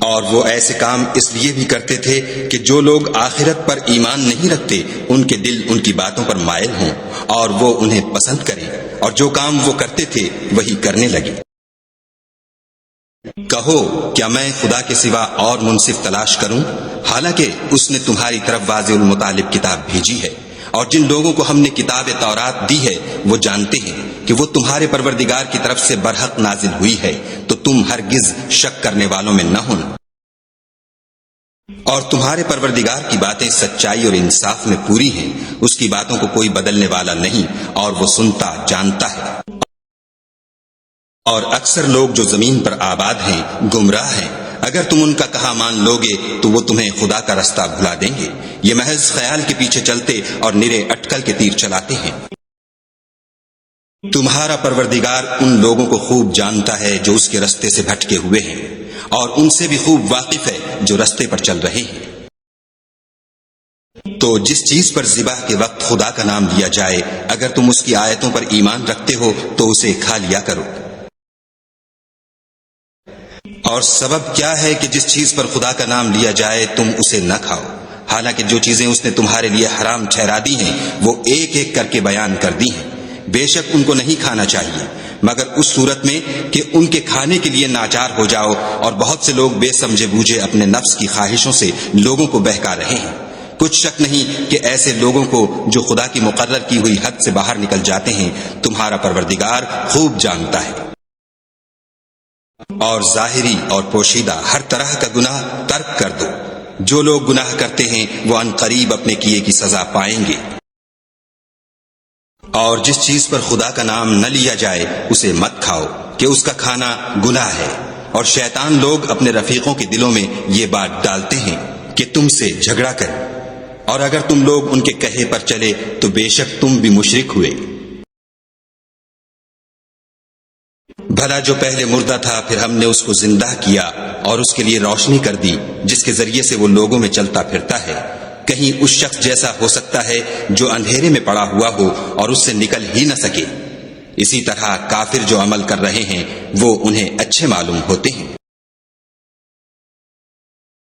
اور وہ ایسے کام اس لیے بھی کرتے تھے کہ جو لوگ آخرت پر ایمان نہیں رکھتے ان کے دل ان کی باتوں پر مائل ہوں اور وہ انہیں پسند کریں، اور جو کام وہ کرتے تھے وہی کرنے لگے۔ کہو کیا میں خدا کے سوا اور منصف تلاش کروں، حالانکہ اس نے تمہاری طرف واضح المطالب کتاب بھیجی ہے، اور جن لوگوں کو ہم نے کتاب تورات دی ہے وہ جانتے ہیں کہ وہ تمہارے پروردگار کی طرف سے برحق نازل ہوئی ہے، تو تم ہرگز شک کرنے والوں میں نہ ہونا۔ اور تمہارے پروردگار کی باتیں سچائی اور انصاف میں پوری ہیں، اس کی باتوں کو کوئی بدلنے والا نہیں، اور وہ سنتا جانتا ہے۔ اور اکثر لوگ جو زمین پر آباد ہیں گمراہ ہیں، اگر تم ان کا کہا مان لوگے تو وہ تمہیں خدا کا رستہ بھلا دیں گے، یہ محض خیال کے پیچھے چلتے اور نرے اٹکل کے تیر چلاتے ہیں۔ تمہارا پروردگار ان لوگوں کو خوب جانتا ہے جو اس کے رستے سے بھٹکے ہوئے ہیں، اور ان سے بھی خوب واقف ہے جو رستے پر چل رہے ہیں۔ تو جس چیز پر ذبح کے وقت خدا کا نام لیا جائے اگر تم اس کی آیتوں پر ایمان رکھتے ہو تو اسے کھا لیا کرو۔ اور سبب کیا ہے کہ جس چیز پر خدا کا نام لیا جائے تم اسے نہ کھاؤ، حالانکہ جو چیزیں اس نے تمہارے لیے حرام ٹھہرا دی ہیں وہ ایک ایک کر کے بیان کر دی ہیں۔ بے شک ان کو نہیں کھانا چاہیے مگر اس صورت میں کہ ان کے کھانے کے لیے ناچار ہو جاؤ، اور بہت سے لوگ بے سمجھے بوجھے اپنے نفس کی خواہشوں سے لوگوں کو بہکا رہے ہیں۔ کچھ شک نہیں کہ ایسے لوگوں کو جو خدا کی مقرر کی ہوئی حد سے باہر نکل جاتے ہیں تمہارا پروردگار خوب جانتا ہے۔ اور ظاہری اور پوشیدہ ہر طرح کا گناہ ترک کر دو، جو لوگ گناہ کرتے ہیں وہ عنقریب اپنے کیے کی سزا پائیں گے۔ اور جس چیز پر خدا کا نام نہ لیا جائے اسے مت کھاؤ کہ اس کا کھانا گناہ ہے، اور شیطان لوگ اپنے رفیقوں کے دلوں میں یہ بات ڈالتے ہیں کہ تم سے جھگڑا کریں، اور اگر تم لوگ ان کے کہے پر چلے تو بے شک تم بھی مشرک ہوئے۔ بھلا جو پہلے مردہ تھا پھر ہم نے اس کو زندہ کیا اور اس کے لیے روشنی کر دی جس کے ذریعے سے وہ لوگوں میں چلتا پھرتا ہے، کہیں اس شخص جیسا ہو سکتا ہے جو اندھیرے میں پڑا ہوا ہو اور اس سے نکل ہی نہ سکے۔ اسی طرح کافر جو عمل کر رہے ہیں وہ انہیں اچھے معلوم ہوتے ہیں۔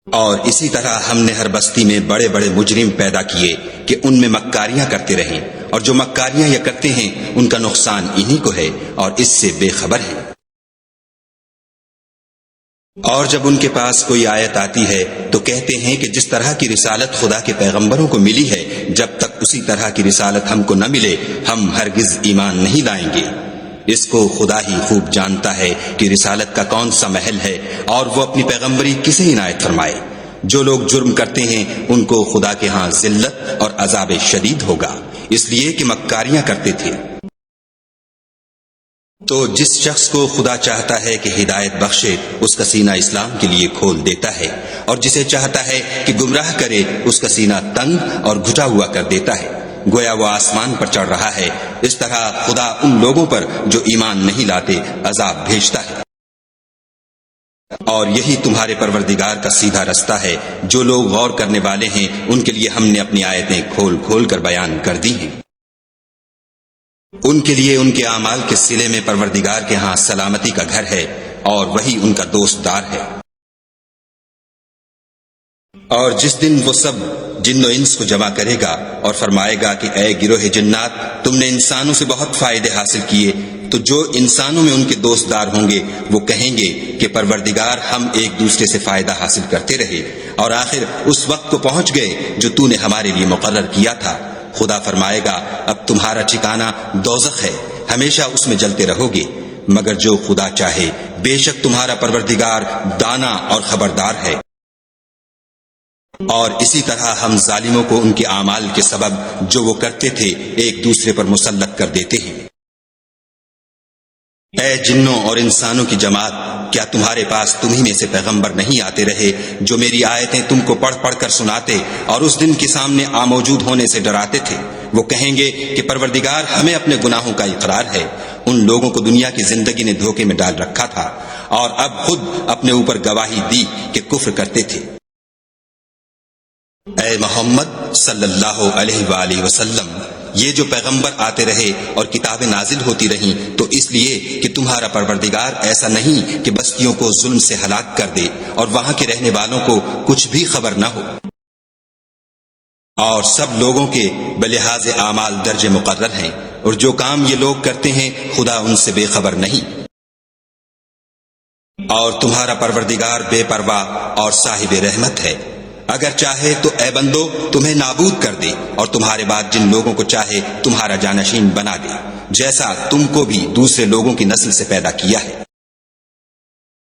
اور اسی طرح ہم نے ہر بستی میں بڑے بڑے مجرم پیدا کیے کہ ان میں مکاریاں کرتے رہیں، اور جو مکاریاں یہ کرتے ہیں ان کا نقصان انہی کو ہے اور اس سے بے خبر ہے۔ اور جب ان کے پاس کوئی آیت آتی ہے تو کہتے ہیں کہ جس طرح کی رسالت خدا کے پیغمبروں کو ملی ہے جب تک اسی طرح کی رسالت ہم کو نہ ملے ہم ہرگز ایمان نہیں لائیں گے۔ اس کو خدا ہی خوب جانتا ہے کہ رسالت کا کون سا محل ہے اور وہ اپنی پیغمبری کسے عنایت فرمائے۔ جو لوگ جرم کرتے ہیں ان کو خدا کے ہاں ذلت اور عذاب شدید ہوگا، اس لیے کہ مکاریاں کرتے تھے۔ تو جس شخص کو خدا چاہتا ہے کہ ہدایت بخشے اس کا سینہ اسلام کے لیے کھول دیتا ہے، اور جسے چاہتا ہے کہ گمراہ کرے اس کا سینہ تنگ اور گھٹا ہوا کر دیتا ہے، گویا وہ آسمان پر چڑھ رہا ہے۔ اس طرح خدا ان لوگوں پر جو ایمان نہیں لاتے عذاب بھیجتا ہے۔ اور یہی تمہارے پروردگار کا سیدھا رستہ ہے۔ جو لوگ غور کرنے والے ہیں ان کے لیے ہم نے اپنی آیتیں کھول کھول کر بیان کر دی ہیں۔ ان کے لیے ان کے اعمال کے صلے میں پروردگار کے ہاں سلامتی کا گھر ہے، اور وہی ان کا دوست دار ہے۔ اور جس دن وہ سب جن و انس کو جمع کرے گا اور فرمائے گا کہ اے گروہ جنات، تم نے انسانوں سے بہت فائدے حاصل کیے، تو جو انسانوں میں ان کے دوست دار ہوں گے وہ کہیں گے کہ پروردگار ہم ایک دوسرے سے فائدہ حاصل کرتے رہے، اور آخر اس وقت کو پہنچ گئے جو تو نے ہمارے لیے مقرر کیا تھا۔ خدا فرمائے گا اب تمہارا ٹھکانہ دوزخ ہے، ہمیشہ اس میں جلتے رہو گے، مگر جو خدا چاہے، بے شک تمہارا پروردگار دانا اور خبردار ہے۔ اور اسی طرح ہم ظالموں کو ان کے اعمال کے سبب جو وہ کرتے تھے ایک دوسرے پر مسلط کر دیتے ہیں۔ اے جنوں اور انسانوں کی جماعت، کیا تمہارے پاس تمہیں میں سے پیغمبر نہیں آتے رہے جو میری آیتیں تم کو پڑھ پڑھ کر سناتے اور اس دن کے سامنے موجود ہونے سے ڈراتے تھے؟ وہ کہیں گے کہ پروردگار ہمیں اپنے گناہوں کا اقرار ہے۔ ان لوگوں کو دنیا کی زندگی نے دھوکے میں ڈال رکھا تھا اور اب خود اپنے اوپر گواہی دی کہ کفر کرتے تھے۔ اے محمد صلی اللہ علیہ وآلہ وسلم، یہ جو پیغمبر آتے رہے اور کتابیں نازل ہوتی رہیں تو اس لیے کہ تمہارا پروردگار ایسا نہیں کہ بستیوں کو ظلم سے ہلاک کر دے اور وہاں کے رہنے والوں کو کچھ بھی خبر نہ ہو، اور سب لوگوں کے بلحاظ اعمال درجے مقرر ہیں، اور جو کام یہ لوگ کرتے ہیں خدا ان سے بے خبر نہیں۔ اور تمہارا پروردگار بے پرواہ اور صاحب رحمت ہے، اگر چاہے تو اے بندو تمہیں نابود کر دے اور تمہارے بعد جن لوگوں کو چاہے تمہارا جانشین بنا دے، جیسا تم کو بھی دوسرے لوگوں کی نسل سے پیدا کیا ہے۔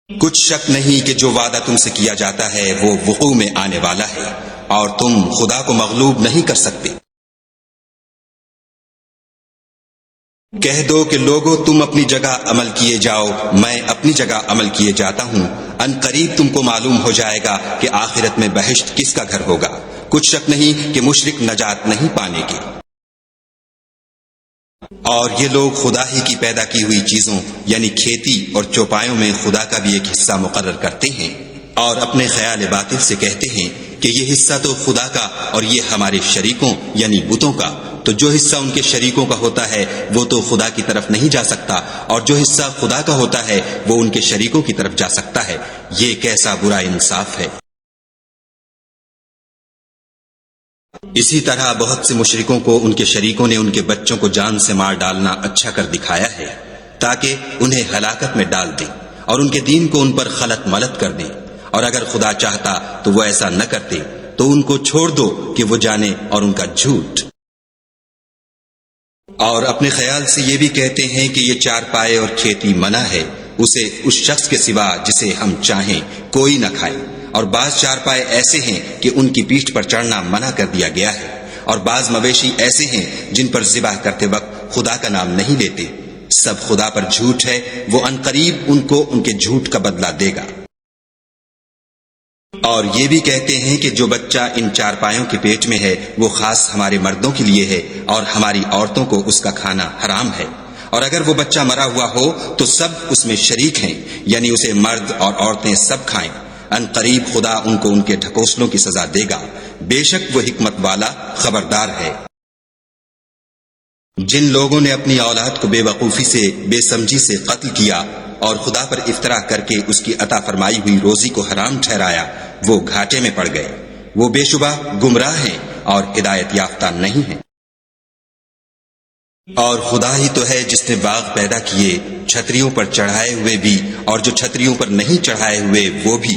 کچھ شک نہیں کہ جو وعدہ تم سے کیا جاتا ہے وہ وقوع میں آنے والا ہے، اور تم خدا کو مغلوب نہیں کر سکتے۔ کہہ دو کہ لوگو تم اپنی جگہ عمل کیے جاؤ، میں اپنی جگہ عمل کیے جاتا ہوں، ان قریب تم کو معلوم ہو جائے گا کہ آخرت میں بہشت کس کا گھر ہوگا۔ کچھ شک نہیں کہ مشرک نجات نہیں پانے کے۔ اور یہ لوگ خدا ہی کی پیدا کی ہوئی چیزوں یعنی کھیتی اور چوپایوں میں خدا کا بھی ایک حصہ مقرر کرتے ہیں، اور اپنے خیال باطل سے کہتے ہیں کہ یہ حصہ تو خدا کا اور یہ ہمارے شریکوں یعنی بتوں کا، تو جو حصہ ان کے شریکوں کا ہوتا ہے وہ تو خدا کی طرف نہیں جا سکتا، اور جو حصہ خدا کا ہوتا ہے وہ ان کے شریکوں کی طرف جا سکتا ہے۔ یہ کیسا برا انصاف ہے۔ اسی طرح بہت سے مشرکوں کو ان کے شریکوں نے ان کے بچوں کو جان سے مار ڈالنا اچھا کر دکھایا ہے تاکہ انہیں ہلاکت میں ڈال دیں اور ان کے دین کو ان پر خلط ملط کر دیں، اور اگر خدا چاہتا تو وہ ایسا نہ کرتے، تو ان کو چھوڑ دو کہ وہ جانے اور ان کا جھوٹ۔ اور اپنے خیال سے یہ بھی کہتے ہیں کہ یہ چار پائے اور کھیتی منع ہے، اسے اس شخص کے سوا جسے ہم چاہیں کوئی نہ کھائے، اور بعض چار پائے ایسے ہیں کہ ان کی پیٹھ پر چڑھنا منع کر دیا گیا ہے، اور بعض مویشی ایسے ہیں جن پر ذبح کرتے وقت خدا کا نام نہیں لیتے، سب خدا پر جھوٹ ہے، وہ ان قریب ان کو ان کے جھوٹ کا بدلہ دے گا۔ اور یہ بھی کہتے ہیں کہ جو بچہ ان چار پایوں کے پیٹ میں ہے وہ خاص ہمارے مردوں کے لیے ہے اور ہماری عورتوں کو اس کا کھانا حرام ہے، اور اگر وہ بچہ مرا ہوا ہو تو سب اس میں شریک ہیں، یعنی اسے مرد اور عورتیں سب کھائیں، ان قریب خدا ان کو ان کے ڈھکوسلوں کی سزا دے گا، بے شک وہ حکمت والا خبردار ہے۔ جن لوگوں نے اپنی اولاد کو بے وقوفی سے بے سمجھی سے قتل کیا اور خدا پر افطرا کر کے اس کی عطا فرمائی ہوئی روزی کو حرام ٹھہرایا، وہ گھاٹے میں پڑ گئے، وہ بے شبہ گمراہ ہیں اور ہدایت یافتہ نہیں ہیں۔ اور خدا ہی تو ہے جس نے باغ پیدا کیے، چھتریوں پر چڑھائے ہوئے بھی اور جو چھتریوں پر نہیں چڑھائے ہوئے وہ بھی،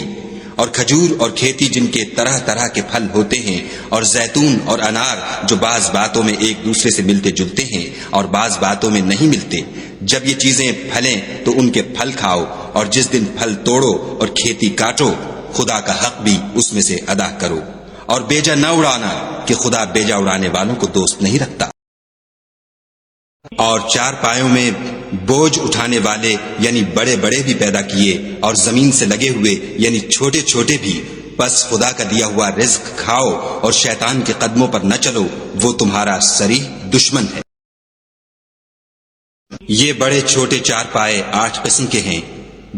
اور کھجور اور کھیتی جن کے طرح طرح کے پھل ہوتے ہیں، اور زیتون اور انار جو بعض باتوں میں ایک دوسرے سے ملتے جلتے ہیں اور بعض باتوں میں نہیں ملتے، جب یہ چیزیں پھلیں تو ان کے پھل کھاؤ، اور جس دن پھل توڑو اور کھیتی کاٹو خدا کا حق بھی اس میں سے ادا کرو، اور بیجا نہ اڑانا کہ خدا بیجا اڑانے والوں کو دوست نہیں رکھتا۔ اور چار پایوں میں بوجھ اٹھانے والے یعنی بڑے بڑے بھی پیدا کیے، اور زمین سے لگے ہوئے یعنی چھوٹے چھوٹے بھی، پس خدا کا دیا ہوا رزق کھاؤ اور شیطان کے قدموں پر نہ چلو، وہ تمہارا صریح دشمن ہے۔ یہ بڑے چھوٹے چار پائے 8 قسم کے ہیں،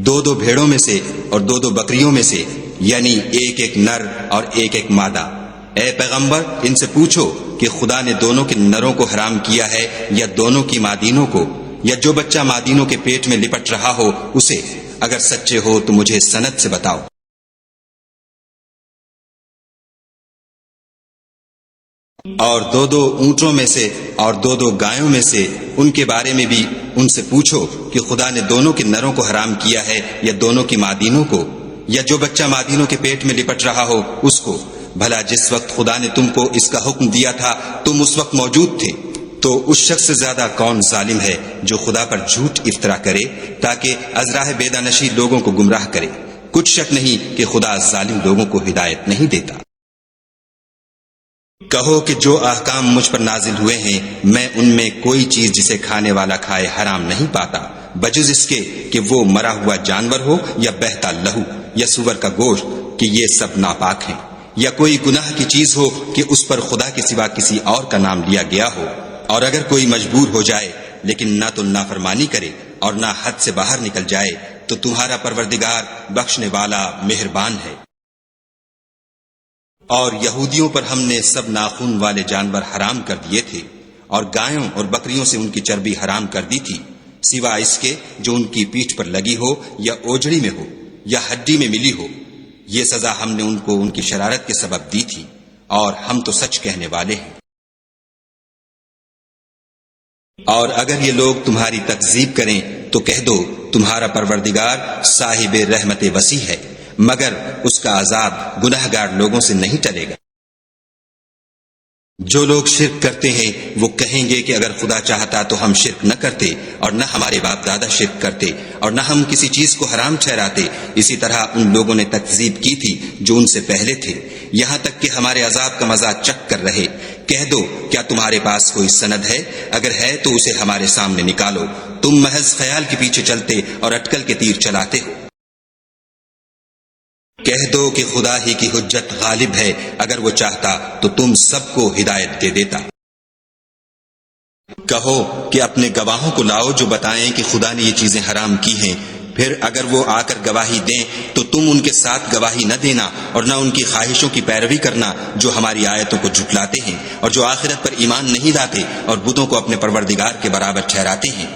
2 بھیڑوں میں سے اور 2 بکریوں میں سے، یعنی ایک نر اور ایک مادہ۔ اے پیغمبر ان سے پوچھو کہ خدا نے دونوں کے نروں کو حرام کیا ہے یا دونوں کی مادینوں کو، یا جو بچہ مادینوں کے پیٹ میں لپٹ رہا ہو اسے؟ اگر سچے ہو تو مجھے سند سے بتاؤ۔ اور 2 اونٹوں میں سے اور 2 گایوں میں سے، ان کے بارے میں بھی ان سے پوچھو کہ خدا نے دونوں کے نروں کو حرام کیا ہے یا دونوں کی مادینوں کو، یا جو بچہ مادینوں کے پیٹ میں لپٹ رہا ہو اس کو؟ بھلا جس وقت خدا نے تم کو اس کا حکم دیا تھا تم اس وقت موجود تھے؟ تو اس شخص سے زیادہ کون ظالم ہے جو خدا پر جھوٹ افطرا کرے تاکہ از راہ بیدانشی لوگوں کو گمراہ کرے؟ کچھ شک نہیں کہ خدا ظالم لوگوں کو ہدایت نہیں دیتا۔ کہو کہ جو احکام مجھ پر نازل ہوئے ہیں میں ان میں کوئی چیز جسے کھانے والا کھائے حرام نہیں پاتا، بجز اس کے کہ وہ مرا ہوا جانور ہو یا بہتا لہو یا سور کا گوشت، کہ یہ سب ناپاک ہیں، یا کوئی گناہ کی چیز ہو کہ اس پر خدا کے سوا کسی اور کا نام لیا گیا ہو۔ اور اگر کوئی مجبور ہو جائے لیکن نہ تو نافرمانی کرے اور نہ حد سے باہر نکل جائے تو تمہارا پروردگار بخشنے والا مہربان ہے۔ اور یہودیوں پر ہم نے سب ناخون والے جانور حرام کر دیے تھے، اور گایوں اور بکریوں سے ان کی چربی حرام کر دی تھی، سوا اس کے جو ان کی پیٹھ پر لگی ہو یا اوجڑی میں ہو یا ہڈی میں ملی ہو۔ یہ سزا ہم نے ان کو ان کی شرارت کے سبب دی تھی، اور ہم تو سچ کہنے والے ہیں۔ اور اگر یہ لوگ تمہاری تکذیب کریں تو کہہ دو تمہارا پروردگار صاحب رحمت وسیع ہے، مگر اس کا عذاب گناہ گار لوگوں سے نہیں ٹلے گا۔ جو لوگ شرک کرتے ہیں وہ کہیں گے کہ اگر خدا چاہتا تو ہم شرک نہ کرتے، اور نہ ہمارے باپ دادا شرک کرتے، اور نہ ہم کسی چیز کو حرام ٹھہراتے۔ اسی طرح ان لوگوں نے تکذیب کی تھی جو ان سے پہلے تھے، یہاں تک کہ ہمارے عذاب کا مزہ چکھ کر رہے۔ کہہ دو کیا تمہارے پاس کوئی سند ہے؟ اگر ہے تو اسے ہمارے سامنے نکالو، تم محض خیال کے پیچھے چلتے اور اٹکل کے تیر چلاتے ہو۔ کہہ دو کہ خدا ہی کی حجت غالب ہے، اگر وہ چاہتا تو تم سب کو ہدایت دے دیتا۔ کہو کہ اپنے گواہوں کو لاؤ جو بتائیں کہ خدا نے یہ چیزیں حرام کی ہیں، پھر اگر وہ آ کر گواہی دیں تو تم ان کے ساتھ گواہی نہ دینا اور نہ ان کی خواہشوں کی پیروی کرنا جو ہماری آیتوں کو جھٹلاتے ہیں اور جو آخرت پر ایمان نہیں لاتے اور بتوں کو اپنے پروردگار کے برابر ٹھہراتے ہیں۔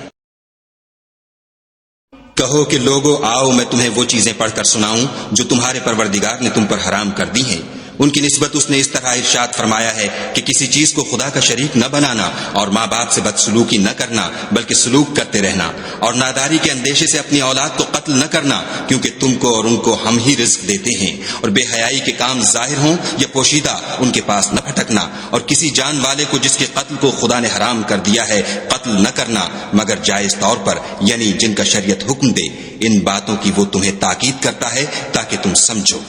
کہو کہ لوگو آؤ میں تمہیں وہ چیزیں پڑھ کر سناؤں جو تمہارے پروردگار نے تم پر حرام کر دی ہیں۔ ان کی نسبت اس نے اس طرح ارشاد فرمایا ہے کہ کسی چیز کو خدا کا شریک نہ بنانا، اور ماں باپ سے بدسلوکی نہ کرنا بلکہ سلوک کرتے رہنا، اور ناداری کے اندیشے سے اپنی اولاد کو قتل نہ کرنا، کیونکہ تم کو اور ان کو ہم ہی رزق دیتے ہیں، اور بے حیائی کے کام ظاہر ہوں یا پوشیدہ ان کے پاس نہ پھٹکنا، اور کسی جان والے کو جس کے قتل کو خدا نے حرام کر دیا ہے قتل نہ کرنا مگر جائز طور پر، یعنی جن کا شریعت حکم دے۔ ان باتوں کی وہ تمہیں تاکید کرتا ہے تاکہ تم سمجھو۔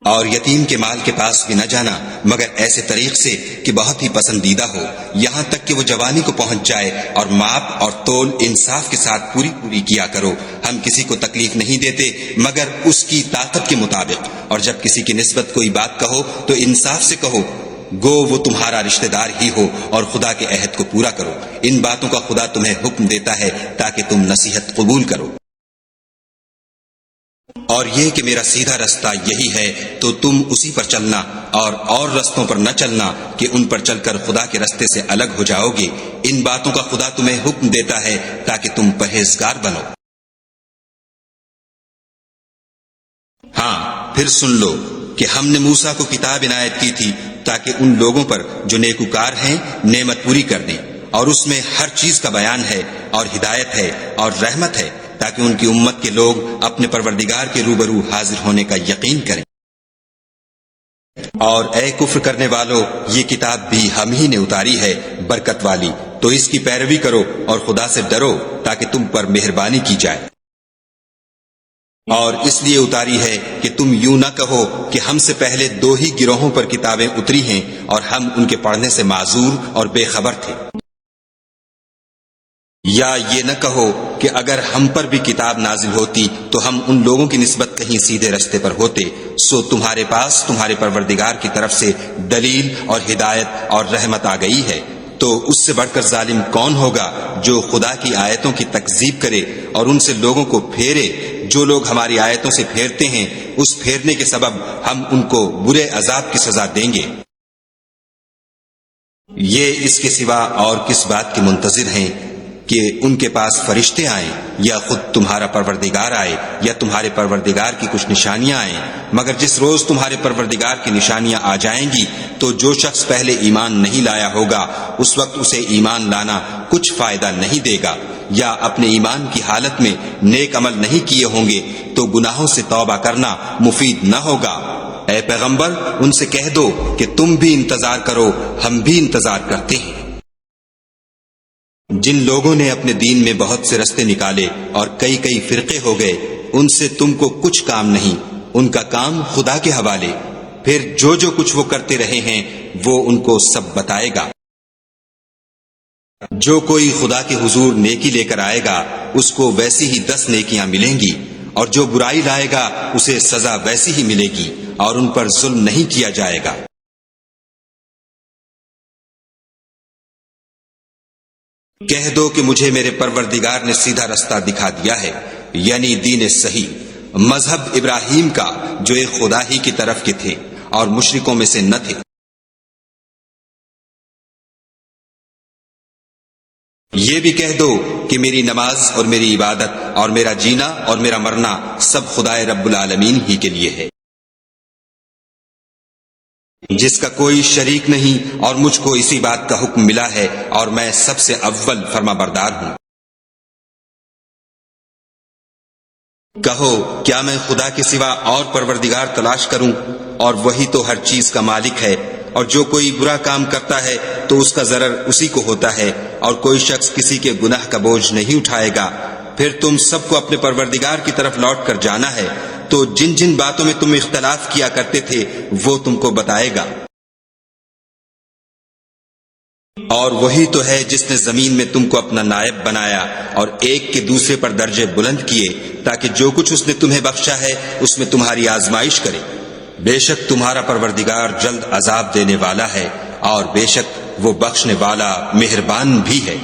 اور یتیم کے مال کے پاس بھی نہ جانا مگر ایسے طریق سے کہ بہت ہی پسندیدہ ہو، یہاں تک کہ وہ جوانی کو پہنچ جائے، اور ماپ اور تول انصاف کے ساتھ پوری کیا کرو۔ ہم کسی کو تکلیف نہیں دیتے مگر اس کی طاقت کے مطابق، اور جب کسی کی نسبت کوئی بات کہو تو انصاف سے کہو، گو وہ تمہارا رشتہ دار ہی ہو، اور خدا کے عہد کو پورا کرو۔ ان باتوں کا خدا تمہیں حکم دیتا ہے تاکہ تم نصیحت قبول کرو۔ اور یہ کہ میرا سیدھا رستہ یہی ہے تو تم اسی پر چلنا، اور رستوں پر نہ چلنا کہ ان پر چل کر خدا کے رستے سے الگ ہو جاؤ گے۔ ان باتوں کا خدا تمہیں حکم دیتا ہے تاکہ تم پرہیزگار بنو۔ ہاں پھر سن لو کہ ہم نے موسیٰ کو کتاب عنایت کی تھی تاکہ ان لوگوں پر جو نیکوکار ہیں نعمت پوری کر دیں، اور اس میں ہر چیز کا بیان ہے اور ہدایت ہے اور رحمت ہے، تاکہ ان کی امت کے لوگ اپنے پروردگار کے روبرو حاضر ہونے کا یقین کریں۔ اور اے کفر کرنے والو، یہ کتاب بھی ہم ہی نے اتاری ہے برکت والی، تو اس کی پیروی کرو اور خدا سے ڈرو تاکہ تم پر مہربانی کی جائے۔ اور اس لیے اتاری ہے کہ تم یوں نہ کہو کہ ہم سے پہلے 2 ہی گروہوں پر کتابیں اتری ہیں اور ہم ان کے پڑھنے سے معذور اور بے خبر تھے، یا یہ نہ کہو کہ اگر ہم پر بھی کتاب نازل ہوتی تو ہم ان لوگوں کی نسبت کہیں سیدھے رستے پر ہوتے، سو تمہارے پاس تمہارے پروردگار کی طرف سے دلیل اور ہدایت اور رحمت آ گئی ہے، تو اس سے بڑھ کر ظالم کون ہوگا جو خدا کی آیتوں کی تکذیب کرے اور ان سے لوگوں کو پھیرے۔ جو لوگ ہماری آیتوں سے پھیرتے ہیں، اس پھیرنے کے سبب ہم ان کو برے عذاب کی سزا دیں گے۔ یہ اس کے سوا اور کس بات کے منتظر ہیں کہ ان کے پاس فرشتے آئیں یا خود تمہارا پروردگار آئے یا تمہارے پروردگار کی کچھ نشانیاں آئیں، مگر جس روز تمہارے پروردگار کی نشانیاں آ جائیں گی تو جو شخص پہلے ایمان نہیں لایا ہوگا اس وقت اسے ایمان لانا کچھ فائدہ نہیں دے گا، یا اپنے ایمان کی حالت میں نیک عمل نہیں کیے ہوں گے تو گناہوں سے توبہ کرنا مفید نہ ہوگا۔ اے پیغمبر، ان سے کہہ دو کہ تم بھی انتظار کرو، ہم بھی انتظار کرتے ہیں۔ جن لوگوں نے اپنے دین میں بہت سے رستے نکالے اور کئی فرقے ہو گئے، ان سے تم کو کچھ کام نہیں، ان کا کام خدا کے حوالے، پھر جو کچھ وہ کرتے رہے ہیں وہ ان کو سب بتائے گا۔ جو کوئی خدا کے حضور نیکی لے کر آئے گا اس کو ویسی ہی 10 نیکیاں ملیں گی، اور جو برائی لائے گا اسے سزا ویسی ہی ملے گی، اور ان پر ظلم نہیں کیا جائے گا۔ کہہ دو کہ مجھے میرے پروردگار نے سیدھا رستہ دکھا دیا ہے، یعنی دین صحیح، مذہب ابراہیم کا جو ایک خدا ہی کی طرف کے تھے اور مشرکوں میں سے نہ تھے۔ یہ بھی کہہ دو کہ میری نماز اور میری عبادت اور میرا جینا اور میرا مرنا سب خدائے رب العالمین ہی کے لیے ہے، جس کا کوئی شریک نہیں، اور مجھ کو اسی بات کا حکم ملا ہے اور میں سب سے اول فرما بردار ہوں۔ کہو کیا میں خدا کے سوا اور پروردگار تلاش کروں، اور وہی تو ہر چیز کا مالک ہے، اور جو کوئی برا کام کرتا ہے تو اس کا ضرر اسی کو ہوتا ہے، اور کوئی شخص کسی کے گناہ کا بوجھ نہیں اٹھائے گا۔ پھر تم سب کو اپنے پروردگار کی طرف لوٹ کر جانا ہے، تو جن جن باتوں میں تم اختلاف کیا کرتے تھے وہ تم کو بتائے گا۔ اور وہی تو ہے جس نے زمین میں تم کو اپنا نائب بنایا اور ایک کے دوسرے پر درجے بلند کیے، تاکہ جو کچھ اس نے تمہیں بخشا ہے اس میں تمہاری آزمائش کرے۔ بے شک تمہارا پروردگار جلد عذاب دینے والا ہے، اور بے شک وہ بخشنے والا مہربان بھی ہے۔